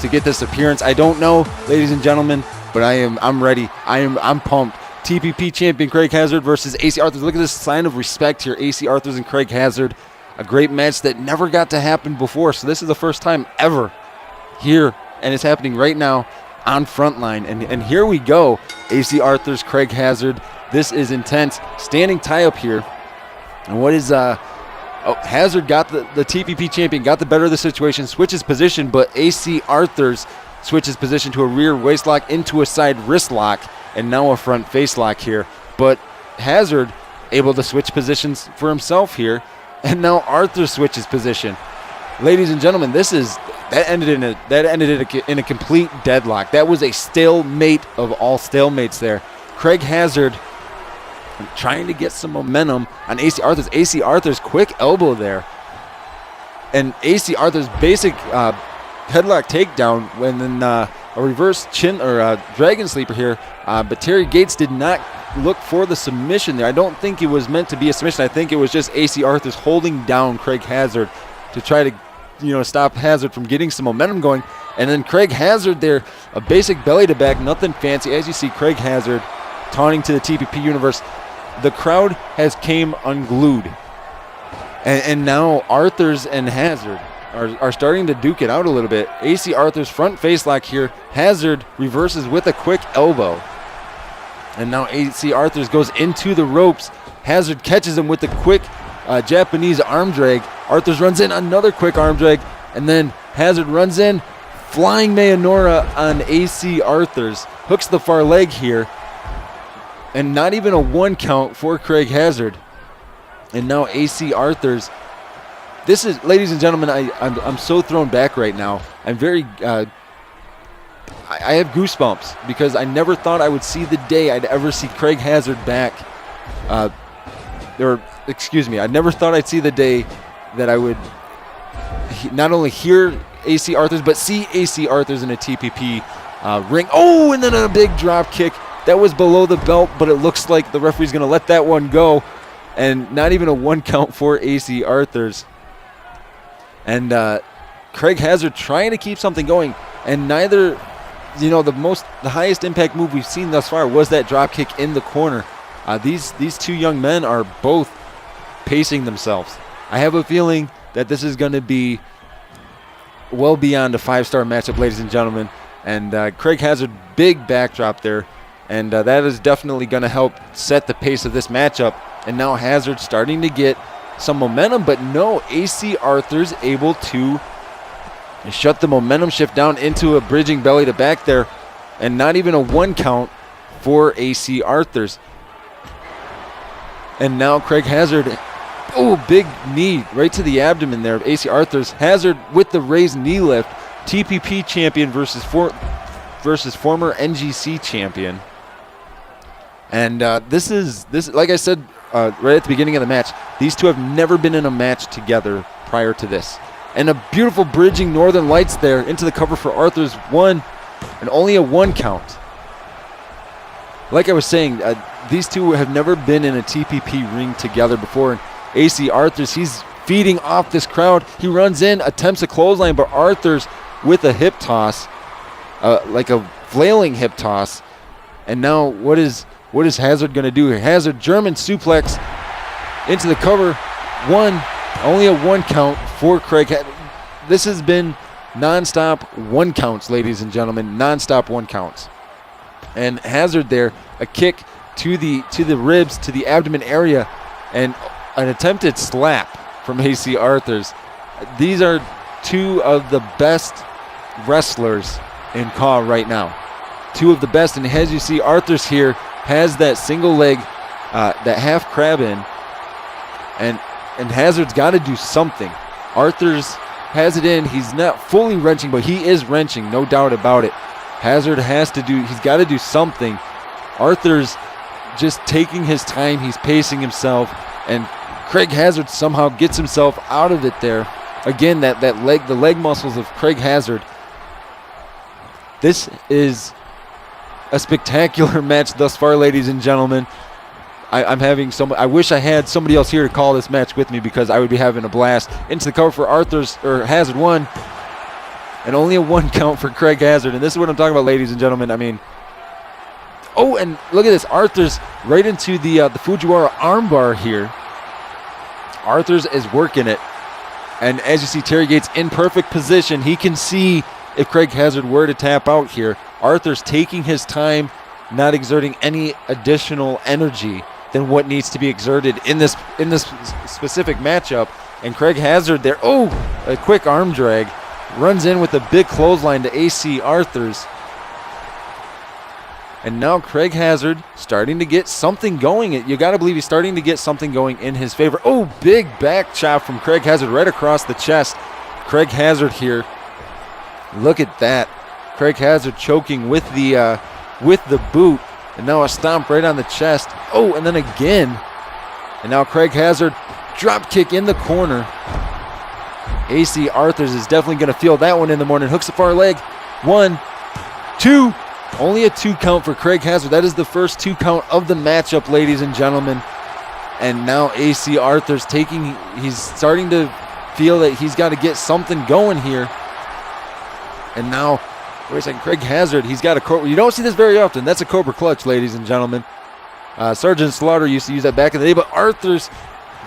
[SPEAKER 1] to get this appearance. I don't know, ladies and gentlemen, but I'm ready. I'm pumped. TPP champion Craig Hazard versus AC Arthurs. Look at this sign of respect here. AC Arthurs and Craig Hazard. A great match that never got to happen before. So this is the first time ever here, and it's happening right now on Frontline. And here we go. AC Arthurs, Craig Hazard. This is intense. Standing tie-up here. And what is Hazard got the TPP champion, got the better of the situation, switches position, but AC Arthurs switches position to a rear waist lock into a side wrist lock, and now a front face lock here. But Hazard able to switch positions for himself here, and now Arthur switches position. Ladies and gentlemen, that ended in a complete deadlock. That was a stalemate of all stalemates there. Craig Hazard trying to get some momentum on AC Arthurs. AC Arthurs quick elbow there, and AC Arthurs basic headlock takedown, when then a reverse chin or dragon sleeper here. But Terry Gates did not look for the submission there. I don't think it was meant to be a submission. I think it was just AC Arthurs holding down Craig Hazard to try to stop Hazard from getting some momentum going. And then Craig Hazard there, a basic belly to back, nothing fancy. As you see, Craig Hazard taunting to the TPP universe. The crowd has came unglued. And now Arthurs and Hazard are starting to duke it out a little bit. AC Arthurs front face lock here. Hazard reverses with a quick elbow. And now AC Arthurs goes into the ropes. Hazard catches him with the quick Japanese arm drag. Arthurs runs in, another quick arm drag. And then Hazard runs in, flying Mayonora on AC Arthurs. Hooks the far leg here. And not even a 1 count for Craig Hazard. And now AC Arthurs. This is, ladies and gentlemen, I'm so thrown back right now. I'm very, I have goosebumps, because I never thought I would see the day I'd ever see Craig Hazard back. I never thought I'd see the day that I would not only hear AC Arthurs, but see AC Arthurs in a TPP ring. Oh, and then a big drop kick. That was below the belt, but it looks like the referee's going to let that one go. And not even a 1 count for AC Arthurs. And Craig Hazard trying to keep something going. And neither, the highest impact move we've seen thus far was that drop kick in the corner. These two young men are both pacing themselves. I have a feeling that this is going to be well beyond a 5-star matchup, ladies and gentlemen. And Craig Hazard, big backdrop there. And that is definitely going to help set the pace of this matchup. And now Hazard starting to get some momentum, but no, AC Arthurs able to shut the momentum shift down into a bridging belly to back there. And not even a 1 count for AC Arthurs. And now Craig Hazard, big knee right to the abdomen there of AC Arthurs. Hazard with the raised knee lift. TPP champion versus versus former NGC champion. And this is like I said right at the beginning of the match, these two have never been in a match together prior to this. And a beautiful bridging Northern Lights there into the cover for Arthur's one, and only a 1 count. Like I was saying, these two have never been in a TPP ring together before. And AC Arthurs, he's feeding off this crowd. He runs in, attempts a clothesline, but Arthurs with a hip toss, like a flailing hip toss. And now what is Hazard going to do here? Hazard, German suplex into the cover. Only a 1 count for Craig. This has been non-stop 1 counts, ladies and gentlemen. Non-stop 1 counts. And Hazard there, a kick to the ribs, to the abdomen area, and an attempted slap from AC Arthurs. These are two of the best wrestlers in CAW right now. Two of the best, and as you see, Arthurs here has that single leg, that half crab in, and Hazard's got to do something. Arthurs has it in. He's not fully wrenching, but he is wrenching, no doubt about it. Hazard he's got to do something. Arthur's just taking his time. He's pacing himself, and Craig Hazard somehow gets himself out of it there. Again, the leg muscles of Craig Hazard. This is a spectacular match thus far, ladies and gentlemen. I wish I had somebody else here to call this match with me, because I would be having a blast. Into the cover for Hazard 1, and only a 1 count for Craig Hazard. And this is what I'm talking about, ladies and gentlemen. I mean, oh, and look at this. Arthurs right into the Fujiwara armbar here. Arthurs is working it. And as you see, Terry Gates in perfect position. He can see if Craig Hazard were to tap out here. Arthur's taking his time, not exerting any additional energy than what needs to be exerted in this specific matchup. And Craig Hazard there, a quick arm drag, runs in with a big clothesline to AC Arthurs. And now Craig Hazard starting to get something going. You got to believe he's starting to get something going in his favor. Oh, big back chop from Craig Hazard right across the chest. Craig Hazard here. Look at that. Craig Hazard choking with the boot. And now a stomp right on the chest. Oh, and then again. And now Craig Hazard, drop kick in the corner. AC Arthurs is definitely going to feel that one in the morning. Hooks the far leg. 1, 2. Only a 2 count for Craig Hazard. That is the first 2 count of the matchup, ladies and gentlemen. And now AC Arthurs he's starting to feel that he's got to get something going here. And now, wait a second, Craig Hazard, he's got a Cobra. You don't see this very often. That's a Cobra Clutch, ladies and gentlemen. Sergeant Slaughter used to use that back in the day, but Arthurs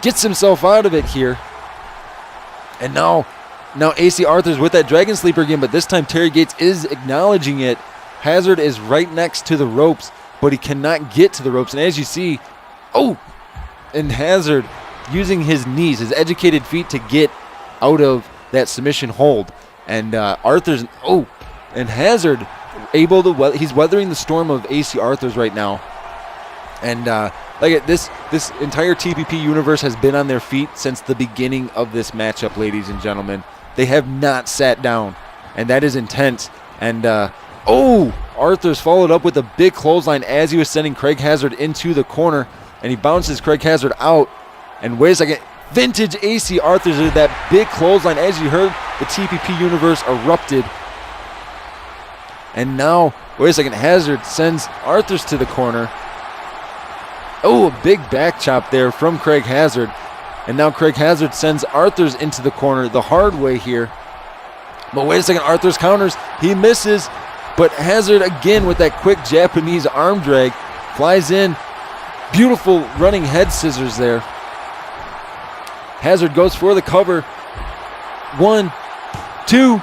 [SPEAKER 1] gets himself out of it here. And now AC Arthurs with that Dragon Sleeper again, but this time Terry Gates is acknowledging it. Hazard is right next to the ropes, but he cannot get to the ropes. And as you see, and Hazard using his knees, his educated feet, to get out of that submission hold. And Arthurs, and Hazard able to, he's weathering the storm of AC Arthurs right now. And this entire TPP universe has been on their feet since the beginning of this matchup, ladies and gentlemen. They have not sat down, and that is intense. And Arthurs followed up with a big clothesline as he was sending Craig Hazard into the corner, and he bounces Craig Hazard out. And wait a second, vintage AC Arthurs did that big clothesline. As you heard, the TPP universe erupted. And now, wait a second, Hazard sends Arthurs to the corner. A big back chop there from Craig Hazard. And now Craig Hazard sends Arthurs into the corner the hard way here. But wait a second, Arthurs counters. He misses. But Hazard again with that quick Japanese arm drag flies in. Beautiful running head scissors there. Hazard goes for the cover. 1, 2.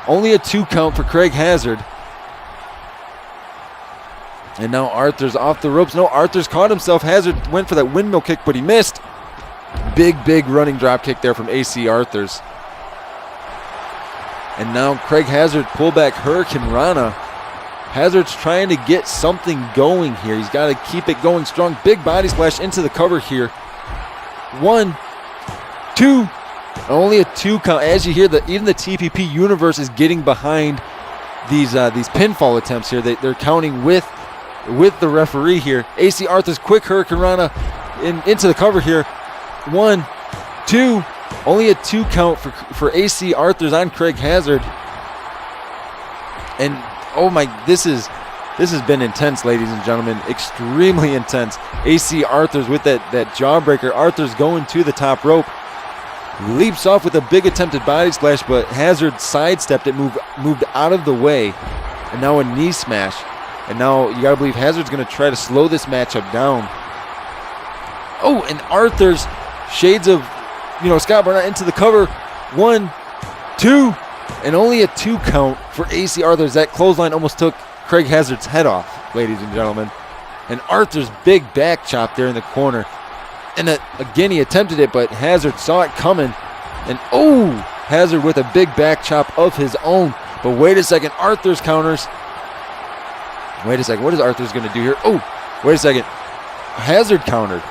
[SPEAKER 1] Only a 2 count for Craig Hazard. And now Arthur's off the ropes. No, Arthur's caught himself. Hazard went for that windmill kick, but he missed. Big running drop kick there from AC Arthurs. And now Craig Hazard pull back Hurricane Rana. Hazard's trying to get something going here. He's got to keep it going strong. Big body splash into the cover here. 1, 2. Only a 2 count. As you hear, even the TPP universe is getting behind these pinfall attempts here. They're counting with the referee here. AC Arthur's quick Hurricane Rana into the cover here. 1, 2, only a 2 count for AC Arthur's on Craig Hazard. And oh my, this has been intense, ladies and gentlemen, extremely intense. AC Arthur's with that jawbreaker. Arthur's going to the top rope, leaps off with a big attempted body splash, but Hazard sidestepped it, moved out of the way, and now a knee smash. And now you gotta believe Hazard's gonna try to slow this matchup down. Oh, and Arthur's shades of, Scott Barnett into the cover. 1, 2, and only a 2 count for AC Arthur's. That clothesline almost took Craig Hazard's head off, ladies and gentlemen. And Arthur's big back chop there in the corner. And again, he attempted it, but Hazard saw it coming. And Hazard with a big back chop of his own. But wait a second, Arthur's counters. Wait a second, what is Arthur's going to do here? Wait a second. Hazard countered.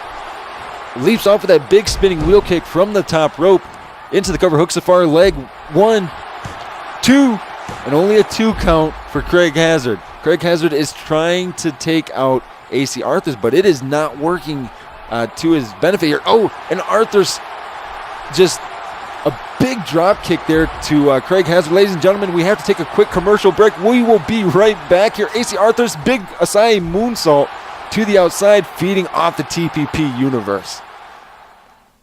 [SPEAKER 1] Leaps off with that big spinning wheel kick from the top rope. Into the cover, hooks the far leg. 1, 2, and only a 2 count for Craig Hazard. Craig Hazard is trying to take out AC Arthur's, but it is not working to his benefit here. And Arthur's just a big drop kick there to Craig Hazard. Ladies and gentlemen, we have to take a quick commercial break. We will be right back here. AC Arthur's big Asai moonsault to the outside, feeding off the TPP universe.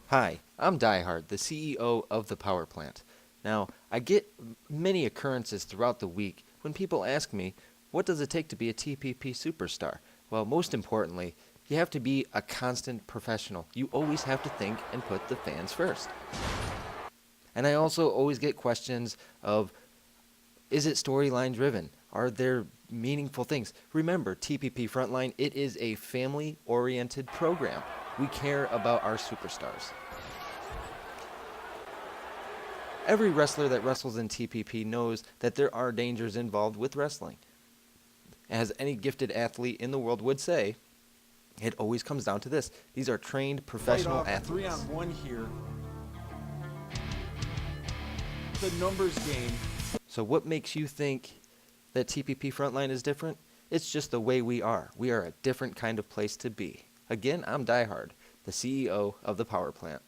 [SPEAKER 1] Hi, I'm Diehard, the CEO of the Power Plant. Now, I get many occurrences throughout the week when people ask me, what does it take to be a TPP superstar? Well, most importantly, you have to be a constant professional. You always have to think and put the fans first. And I also always get questions of, is it storyline driven? Are there meaningful things? Remember, TPP Frontline, it is a family-oriented program. We care about our superstars. Every wrestler that wrestles in TPP knows that there are dangers involved with wrestling. As any gifted athlete in the world would say, it always comes down to this. These are trained professional athletes.
[SPEAKER 7] 3-on-1 here. The numbers game.
[SPEAKER 1] So what makes you think that TPP Frontline is different? It's just the way we are. We are a different kind of place to be. Again, I'm Diehard, the CEO of the Power Plant.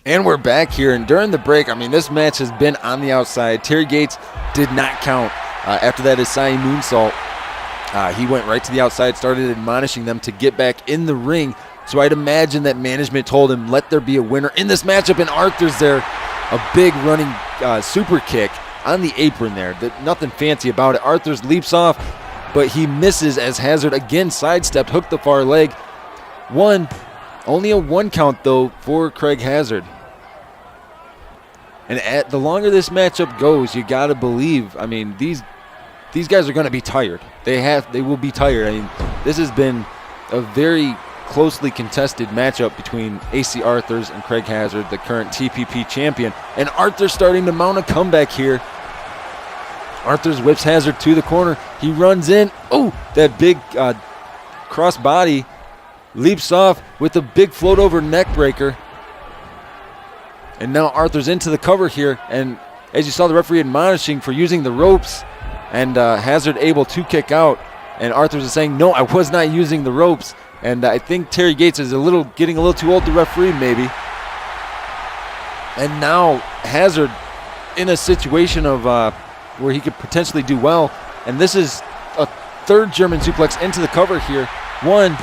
[SPEAKER 1] And we're back here, and during the break, this match has been on the outside. Terry Gates did not count. After that Asai moonsault, he went right to the outside, started admonishing them to get back in the ring. So I'd imagine that management told him, let there be a winner in this matchup, and Arthur's there. A big running super kick on the apron there. Nothing fancy about it. Arthur's leaps off, but he misses as Hazard again sidestepped, hooked the far leg. Only a 1 count, though, for Craig Hazard. And the longer this matchup goes, you got to believe, these guys are going to be tired. They will be tired. This has been a very closely contested matchup between AC Arthur's and Craig Hazard, the current TPP champion. And Arthur's starting to mount a comeback here. Arthur's whips Hazard to the corner. He runs in. That big cross body. Leaps off with a big float over neck breaker. And now Arthur's into the cover here. And as you saw, the referee admonishing for using the ropes. And Hazard able to kick out. And Arthur's is saying, no, I was not using the ropes. And I think Terry Gates is getting a little too old to referee maybe. And now Hazard in a situation of where he could potentially do well. And this is a third German suplex into the cover here. 1,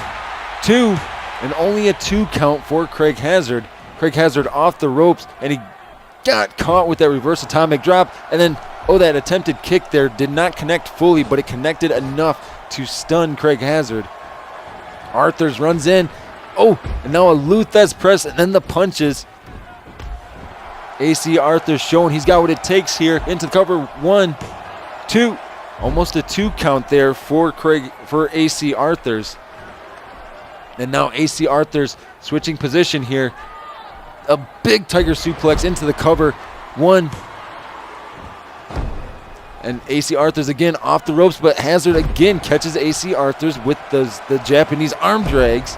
[SPEAKER 1] 2, and only a 2 count for Craig Hazard. Craig Hazard off the ropes, and he got caught with that reverse atomic drop. And then, that attempted kick there did not connect fully, but it connected enough to stun Craig Hazard. Arthur's runs in, Oh, and now a Luthez press and then the punches. AC Arthurs showing he's got what it takes here. Into the cover. 1, 2. Almost a 2 count there for AC Arthurs. And now AC Arthurs switching position here. A big tiger suplex into the cover. 1. And AC Arthurs again off the ropes, but Hazard again catches AC Arthurs with the Japanese arm drags.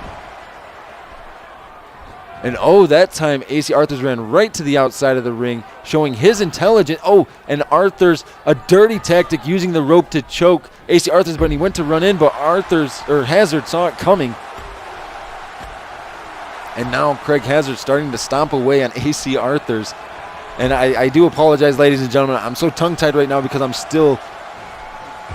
[SPEAKER 1] And oh, that time AC Arthurs ran right to the outside of the ring, showing his intelligence. Oh, and Arthurs, a dirty tactic using the rope to choke AC Arthurs, but he went to run in, but Hazard saw it coming. And now Craig Hazard starting to stomp away on AC Arthurs. And I do apologize, ladies and gentlemen. I'm so tongue-tied right now because I'm still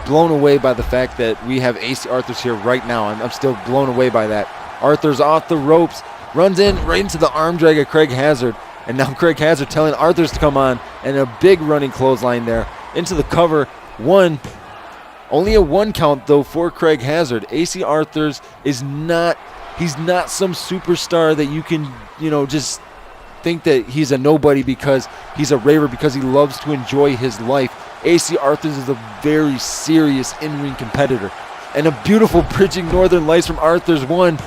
[SPEAKER 1] blown away by the fact that we have AC Arthurs here right now. I'm still blown away by that. Arthurs off the ropes. Runs in right into the arm drag of Craig Hazard. And now Craig Hazard telling Arthurs to come on. And a big running clothesline there. Into the cover. 1. Only a 1 count, though, for Craig Hazard. AC Arthurs is not... He's not some superstar that you can, just think that he's a nobody because he's a raver, because he loves to enjoy his life. AC Arthurs is a very serious in-ring competitor. And a beautiful bridging Northern Lights from Arthurs. 1.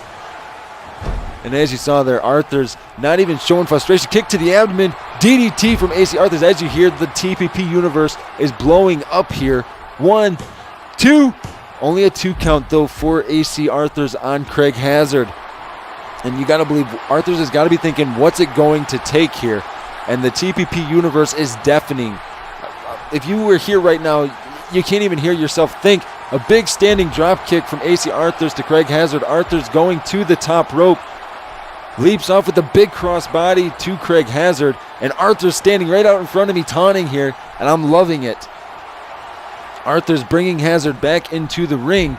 [SPEAKER 1] And as you saw there, Arthurs not even showing frustration. Kick to the abdomen. DDT from AC Arthurs. As you hear, the TPP universe is blowing up here. 1, 2. Only a 2 count, though, for AC Arthurs on Craig Hazard. And you got to believe Arthurs has got to be thinking, what's it going to take here? And the TPP universe is deafening. If you were here right now, you can't even hear yourself think. A big standing drop kick from AC Arthurs to Craig Hazard. Arthurs going to the top rope. Leaps off with a big crossbody to Craig Hazard. And Arthur's standing right out in front of me taunting here. And I'm loving it. Arthur's bringing Hazard back into the ring.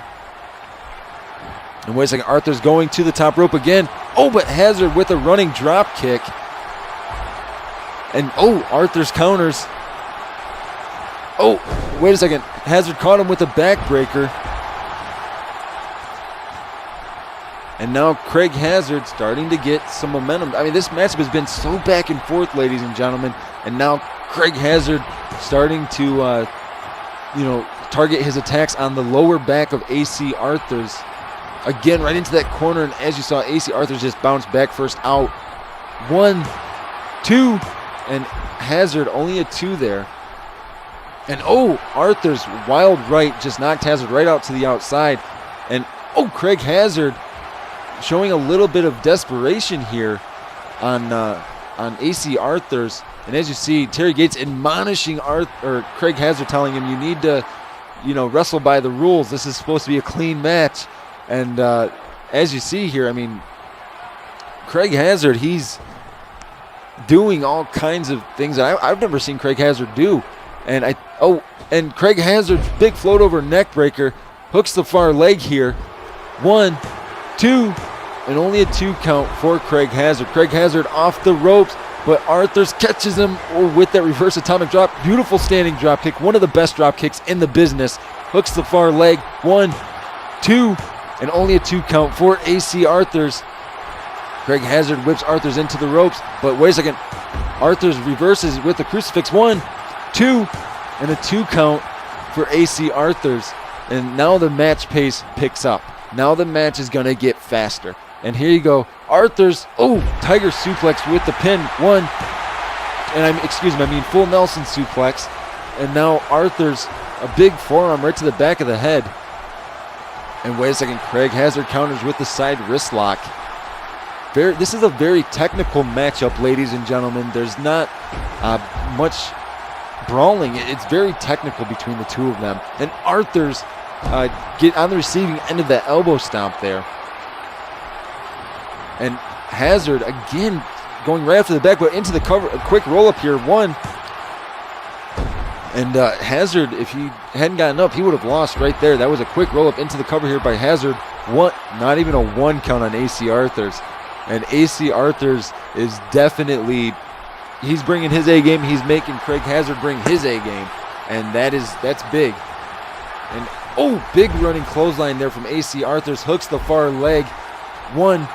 [SPEAKER 1] And wait a second. Arthur's going to the top rope again. Oh, but Hazard with a running drop kick. And oh, Arthur's counters. Oh, wait a second. Hazard caught him with a backbreaker. And now Craig Hazard starting to get some momentum. I mean, this matchup has been so back and forth, ladies and gentlemen. And now Craig Hazard starting to, target his attacks on the lower back of AC Arthurs. Again, right into that corner. And as you saw, AC Arthurs just bounced back first out. 1, 2. And Hazard only a 2 there. And oh, Arthur's wild right just knocked Hazard right out to the outside. And oh, Craig Hazard showing a little bit of desperation here on AC Arthurs. And as you see, Terry Gates admonishing Craig Hazard, telling him, you need to, wrestle by the rules. This is supposed to be a clean match. And as you see here, I mean, Craig Hazard, he's doing all kinds of things that I've never seen Craig Hazard do. And and Craig Hazard's big float over neck breaker hooks the far leg here. 1, 2, and only a 2 count for Craig Hazard. Craig Hazard off the ropes, but Arthurs catches him with that reverse atomic drop. Beautiful standing drop kick, one of the best drop kicks in the business. Hooks the far leg. 1, 2, and only a 2 count for AC Arthurs. Craig Hazard whips Arthurs into the ropes, but wait a second. Arthurs reverses with the crucifix. 1, 2, and a 2 count for AC Arthurs. And now the match pace picks up. Now the match is going to get faster. And here you go. Arthurs, tiger suplex with the pin. 1, and I mean full Nelson suplex. And now Arthurs, a big forearm right to the back of the head. And wait a second, Craig Hazard counters with the side wrist lock. This is a very technical matchup, ladies and gentlemen. There's not much brawling. It's very technical between the two of them. And Arthurs get on the receiving end of that elbow stomp there. And Hazard, again, going right after the back, but into the cover. A quick roll-up here. 1. And Hazard, if he hadn't gotten up, he would have lost right there. That was a quick roll-up into the cover here by Hazard. 1, not even a 1 count on AC Arthurs. And AC Arthurs is definitely, he's bringing his A game. He's making Craig Hazard bring his A game. And that's big. And big running clothesline there from AC Arthurs. Hooks the far leg. 1,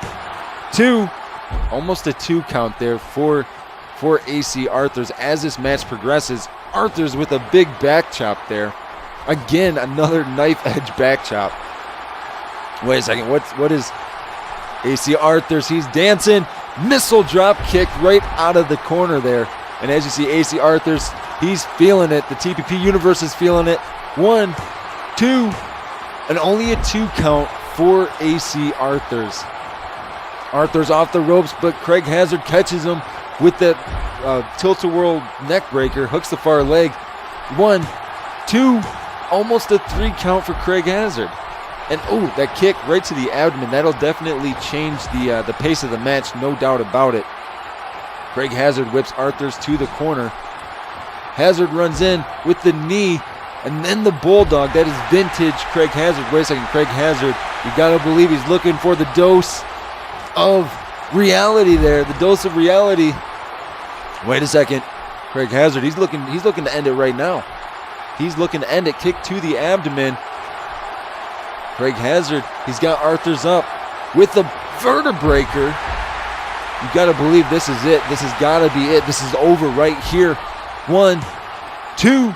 [SPEAKER 1] 2. Almost a 2 count there for AC Arthurs as this match progresses. Arthurs with a big back chop there. Again, another knife edge back chop. Wait a second, what is AC Arthurs? He's dancing. Missile drop kick right out of the corner there. And as you see, AC Arthurs, he's feeling it. The TPP universe is feeling it. 1, 2, and only a 2 count for AC Arthurs. Arthur's off the ropes, but Craig Hazard catches him with that tilt-a-whirl neck breaker, hooks the far leg. 1, 2, almost a 3 count for Craig Hazard. And that kick right to the abdomen, that'll definitely change the pace of the match, no doubt about it. Craig Hazard whips Arthurs to the corner. Hazard runs in with the knee, and then the bulldog. That is vintage Craig Hazard. Wait a second, Craig Hazard, you gotta believe he's looking for the dose of reality there, the dose of reality. Wait a second, Craig Hazard, he's looking to end it right now. He's looking to end it. Kick to the abdomen. Craig Hazard, he's got Arthurs up with the vertebraker. You got to believe this is it. This has got to be it. This is over right here. 1, 2,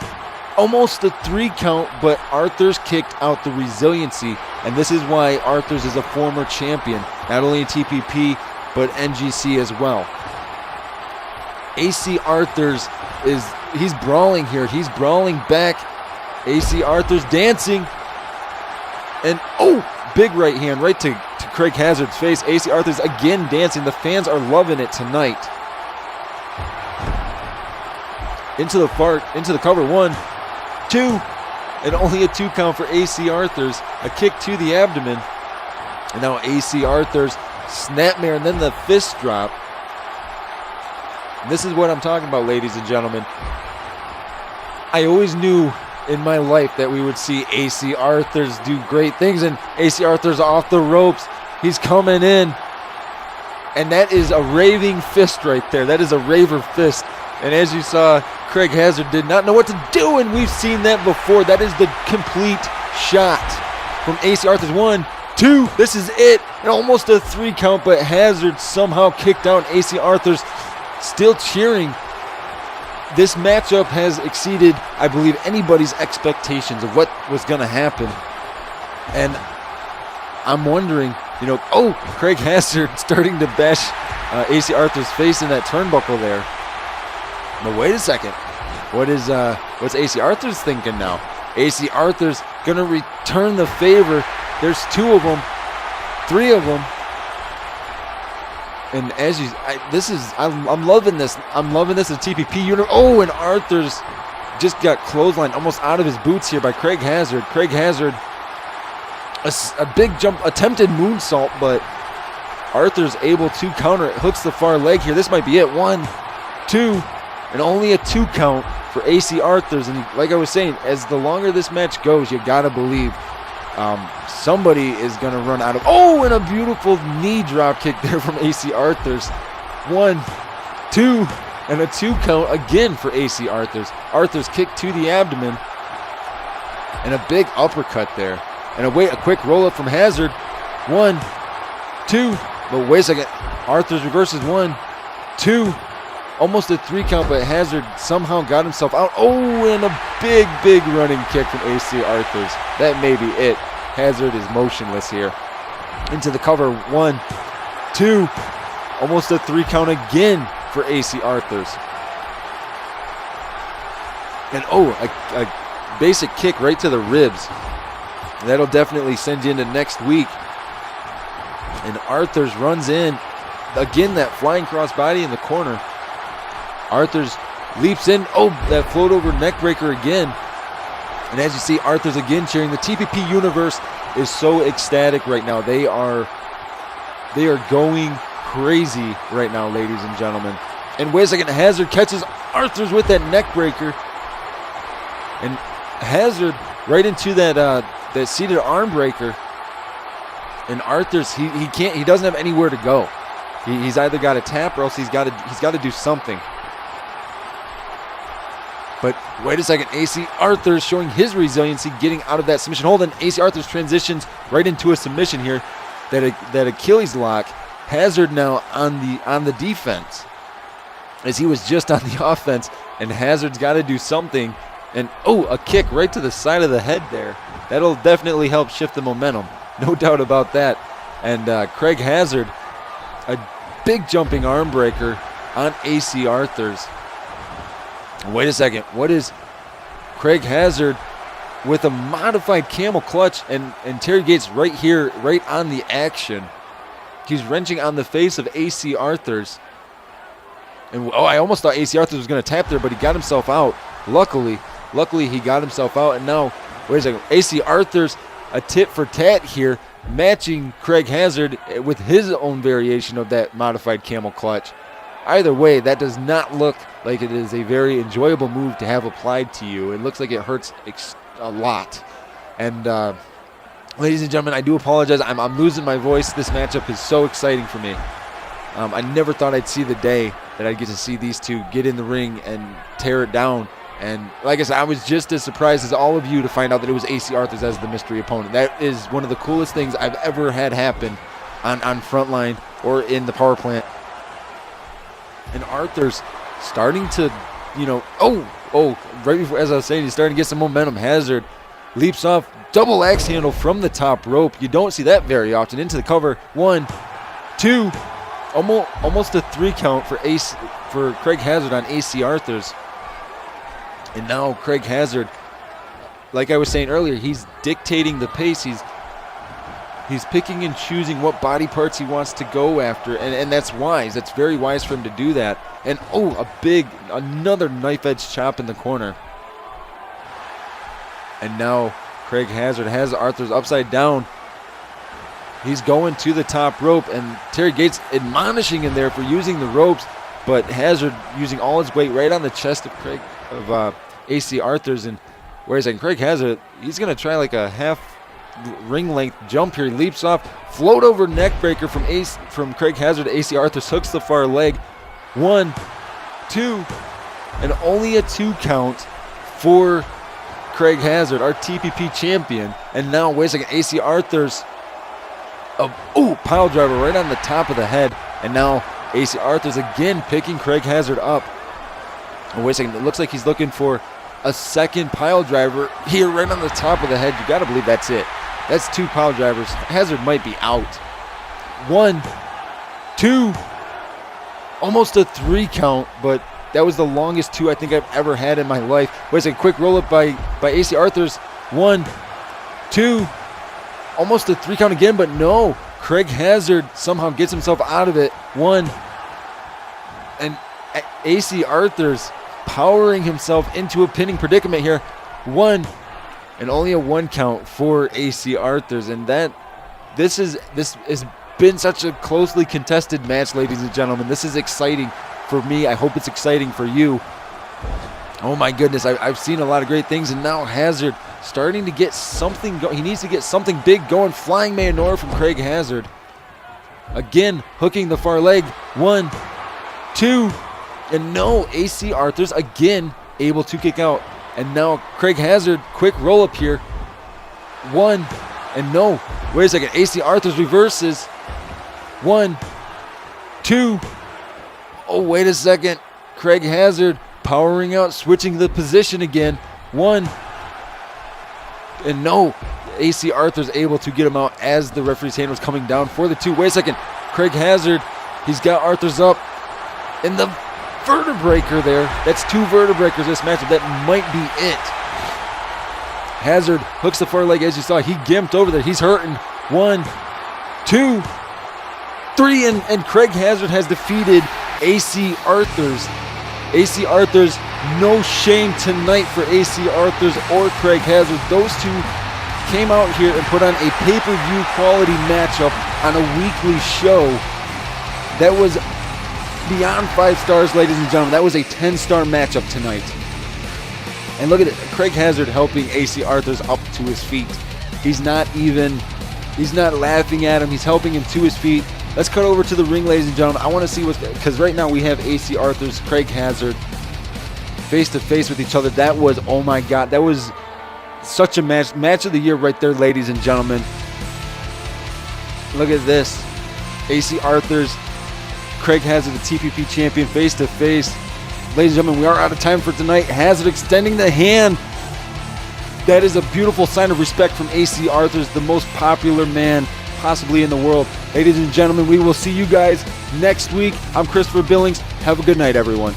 [SPEAKER 1] almost a 3 count, but Arthurs kicked out the resiliency, and this is why Arthurs is a former champion, not only in TPP, but NGC as well. AC Arthurs he's brawling here. He's brawling back. AC Arthurs dancing. And big right hand right to Craig Hazard's face. AC Arthurs again dancing. The fans are loving it tonight. Into the cover. 1, 2, and only a 2 count for AC Arthurs. A kick to the abdomen. And now AC Arthurs, snapmare, and then the fist drop. And this is what I'm talking about, ladies and gentlemen. I always knew in my life that we would see AC Arthurs do great things, and AC Arthurs off the ropes. He's coming in, and that is a raving fist right there. That is a raver fist. And as you saw, Craig Hazard did not know what to do, and we've seen that before. That is the complete shot from AC Arthurs. 1, 2, this is it. And almost a 3 count, but Hazard somehow kicked out. AC Arthurs still cheering. This matchup has exceeded, I believe, anybody's expectations of what was going to happen. And I'm wondering, Craig Hazard starting to bash AC Arthur's face in that turnbuckle there. But wait a second. What's AC Arthur's thinking now? AC Arthur's going to return the favor. There's 2 of them, 3 of them. And as I'm loving this. I'm loving this in TPP unit. And Arthurs just got clotheslined almost out of his boots here by Craig Hazard. Craig Hazard, a big jump, attempted moonsault, but Arthur's able to counter it. Hooks the far leg here. This might be it. 1, 2, and only a 2 count for AC Arthurs. And like I was saying, as the longer this match goes, you gotta believe somebody is going to run out of... and a beautiful knee drop kick there from AC Arthurs. 1, 2, and a 2 count again for AC Arthurs. Arthurs kick to the abdomen. And a big uppercut there. And a quick roll-up from Hazard. 1, 2, but wait a second. Arthurs reverses. 1, 2, almost a 3 count, but Hazard somehow got himself out. And a big running kick from AC Arthurs. That may be it. Hazard is motionless here. Into the cover. 1, 2, almost a 3 count again for AC Arthurs. And a basic kick right to the ribs. That'll definitely send you into next week. And Arthurs runs in. Again, that flying crossbody in the corner. Arthurs leaps in. That float over neck breaker again. And as you see, Arthurs again cheering. The TPP universe is so ecstatic right now. They are going crazy right now, ladies and gentlemen. And wait a second, Hazard catches Arthurs with that neck breaker. And Hazard right into that seated arm breaker. And Arthurs, he doesn't have anywhere to go. He's either got to tap or else he's got to do something. But wait a second, AC Arthurs showing his resiliency, getting out of that submission hold, and AC Arthurs transitions right into a submission here. That Achilles lock Hazard now on the defense, as he was just on the offense, and Hazard's got to do something. And a kick right to the side of the head there. That'll definitely help shift the momentum, no doubt about that. And Craig Hazard, a big jumping arm breaker on AC Arthurs. Wait a second, what is Craig Hazard with a modified camel clutch, and Terry Gates right here, right on the action. He's wrenching on the face of AC Arthurs. And I almost thought AC Arthurs was going to tap there, but he got himself out. Luckily he got himself out. And now, wait a second, AC Arthurs, a tit for tat here, matching Craig Hazard with his own variation of that modified camel clutch. Either way, that does not look like it is a very enjoyable move to have applied to you. It looks like it hurts a lot. And ladies and gentlemen, I do apologize. I'm losing my voice. This matchup is so exciting for me. I never thought I'd see the day that I'd get to see these two get in the ring and tear it down. And like I said, I was just as surprised as all of you to find out that it was AC Arthurs as the mystery opponent. That is one of the coolest things I've ever had happen on Frontline or in the power plant. And Arthurs starting to, right before, as I was saying, he's starting to get some momentum. Hazard leaps off, double axe handle from the top rope. You don't see that very often. Into the cover. 1, 2, almost a 3 count for Craig Hazard on AC Arthurs. And now Craig Hazard, like I was saying earlier, he's dictating the pace. He's picking and choosing what body parts he wants to go after, and that's wise. That's very wise for him to do that. And another knife edge chop in the corner. And now Craig Hazard has Arthurs upside down. He's going to the top rope, and Terry Gates admonishing him there for using the ropes, but Hazard using all his weight right on the chest of AC Arthurs. And whereas Craig Hazard, he's going to try like a half ring length jump here. He leaps off, float over neck breaker from Craig Hazard to AC Arthurs, hooks the far leg. 1, 2, and only a 2 count for Craig Hazard, our TPP champion. And now, wait a second, AC Arthurs, pile driver right on the top of the head. And now AC Arthurs again picking Craig Hazard up. And wait a second, it looks like he's looking for a second pile driver here right on the top of the head. You got to believe that's it. That's 2 pile drivers. Hazard might be out. 1, 2, almost a 3 count, but that was the longest 2 I think I've ever had in my life. Wait a second, quick roll up by AC Arthurs. 1, 2, almost a 3 count again, but no. Craig Hazard somehow gets himself out of it. 1, and AC Arthurs powering himself into a pinning predicament here. 1, and only a 1 count for AC Arthurs. And this has been such a closely contested match, ladies and gentlemen. This is exciting for me. I hope it's exciting for you. Oh my goodness, I've seen a lot of great things, and now Hazard starting to get something going. He needs to get something big going. Flying Mayonnaise from Craig Hazard. Again, hooking the far leg. 1, 2, and no, AC Arthurs again able to kick out. And now Craig Hazard, quick roll up here. 1, and no. Wait a second, AC Arthurs reverses. 1, 2. Oh, wait a second. Craig Hazard powering out, switching the position again. 1, and no. AC Arthurs able to get him out as the referee's hand was coming down for the 2. Wait a second. Craig Hazard, he's got Arthurs up. And the vertebreaker there. That's 2 vertebreakers this matchup. That might be it. Hazard hooks the far leg, as you saw. He gimped over there. He's hurting. 1, 2, 3, and Craig Hazard has defeated AC Arthurs. AC Arthurs, no shame tonight for AC Arthurs or Craig Hazard. Those 2 came out here and put on a pay-per-view quality matchup on a weekly show that was beyond 5 stars, ladies and gentlemen. That was a 10-star matchup tonight. And look at it, Craig Hazard helping AC Arthurs up to his feet. He's not laughing at him. He's helping him to his feet. Let's cut over to the ring, ladies and gentlemen. I want to see because right now we have AC Arthurs, Craig Hazard face to face with each other. That was, oh my God, that was such a match of the year right there, ladies and gentlemen. Look at this.
[SPEAKER 7] AC Arthurs, Craig Hazard, the TPP champion, face to face. Ladies and gentlemen, we are out of time for tonight. Hazard extending the hand. That is a beautiful sign of respect from AC Arthurs, the most popular man possibly in the world. Ladies and gentlemen, we will see you guys next week. I'm Christopher Billings. Have a good night, everyone.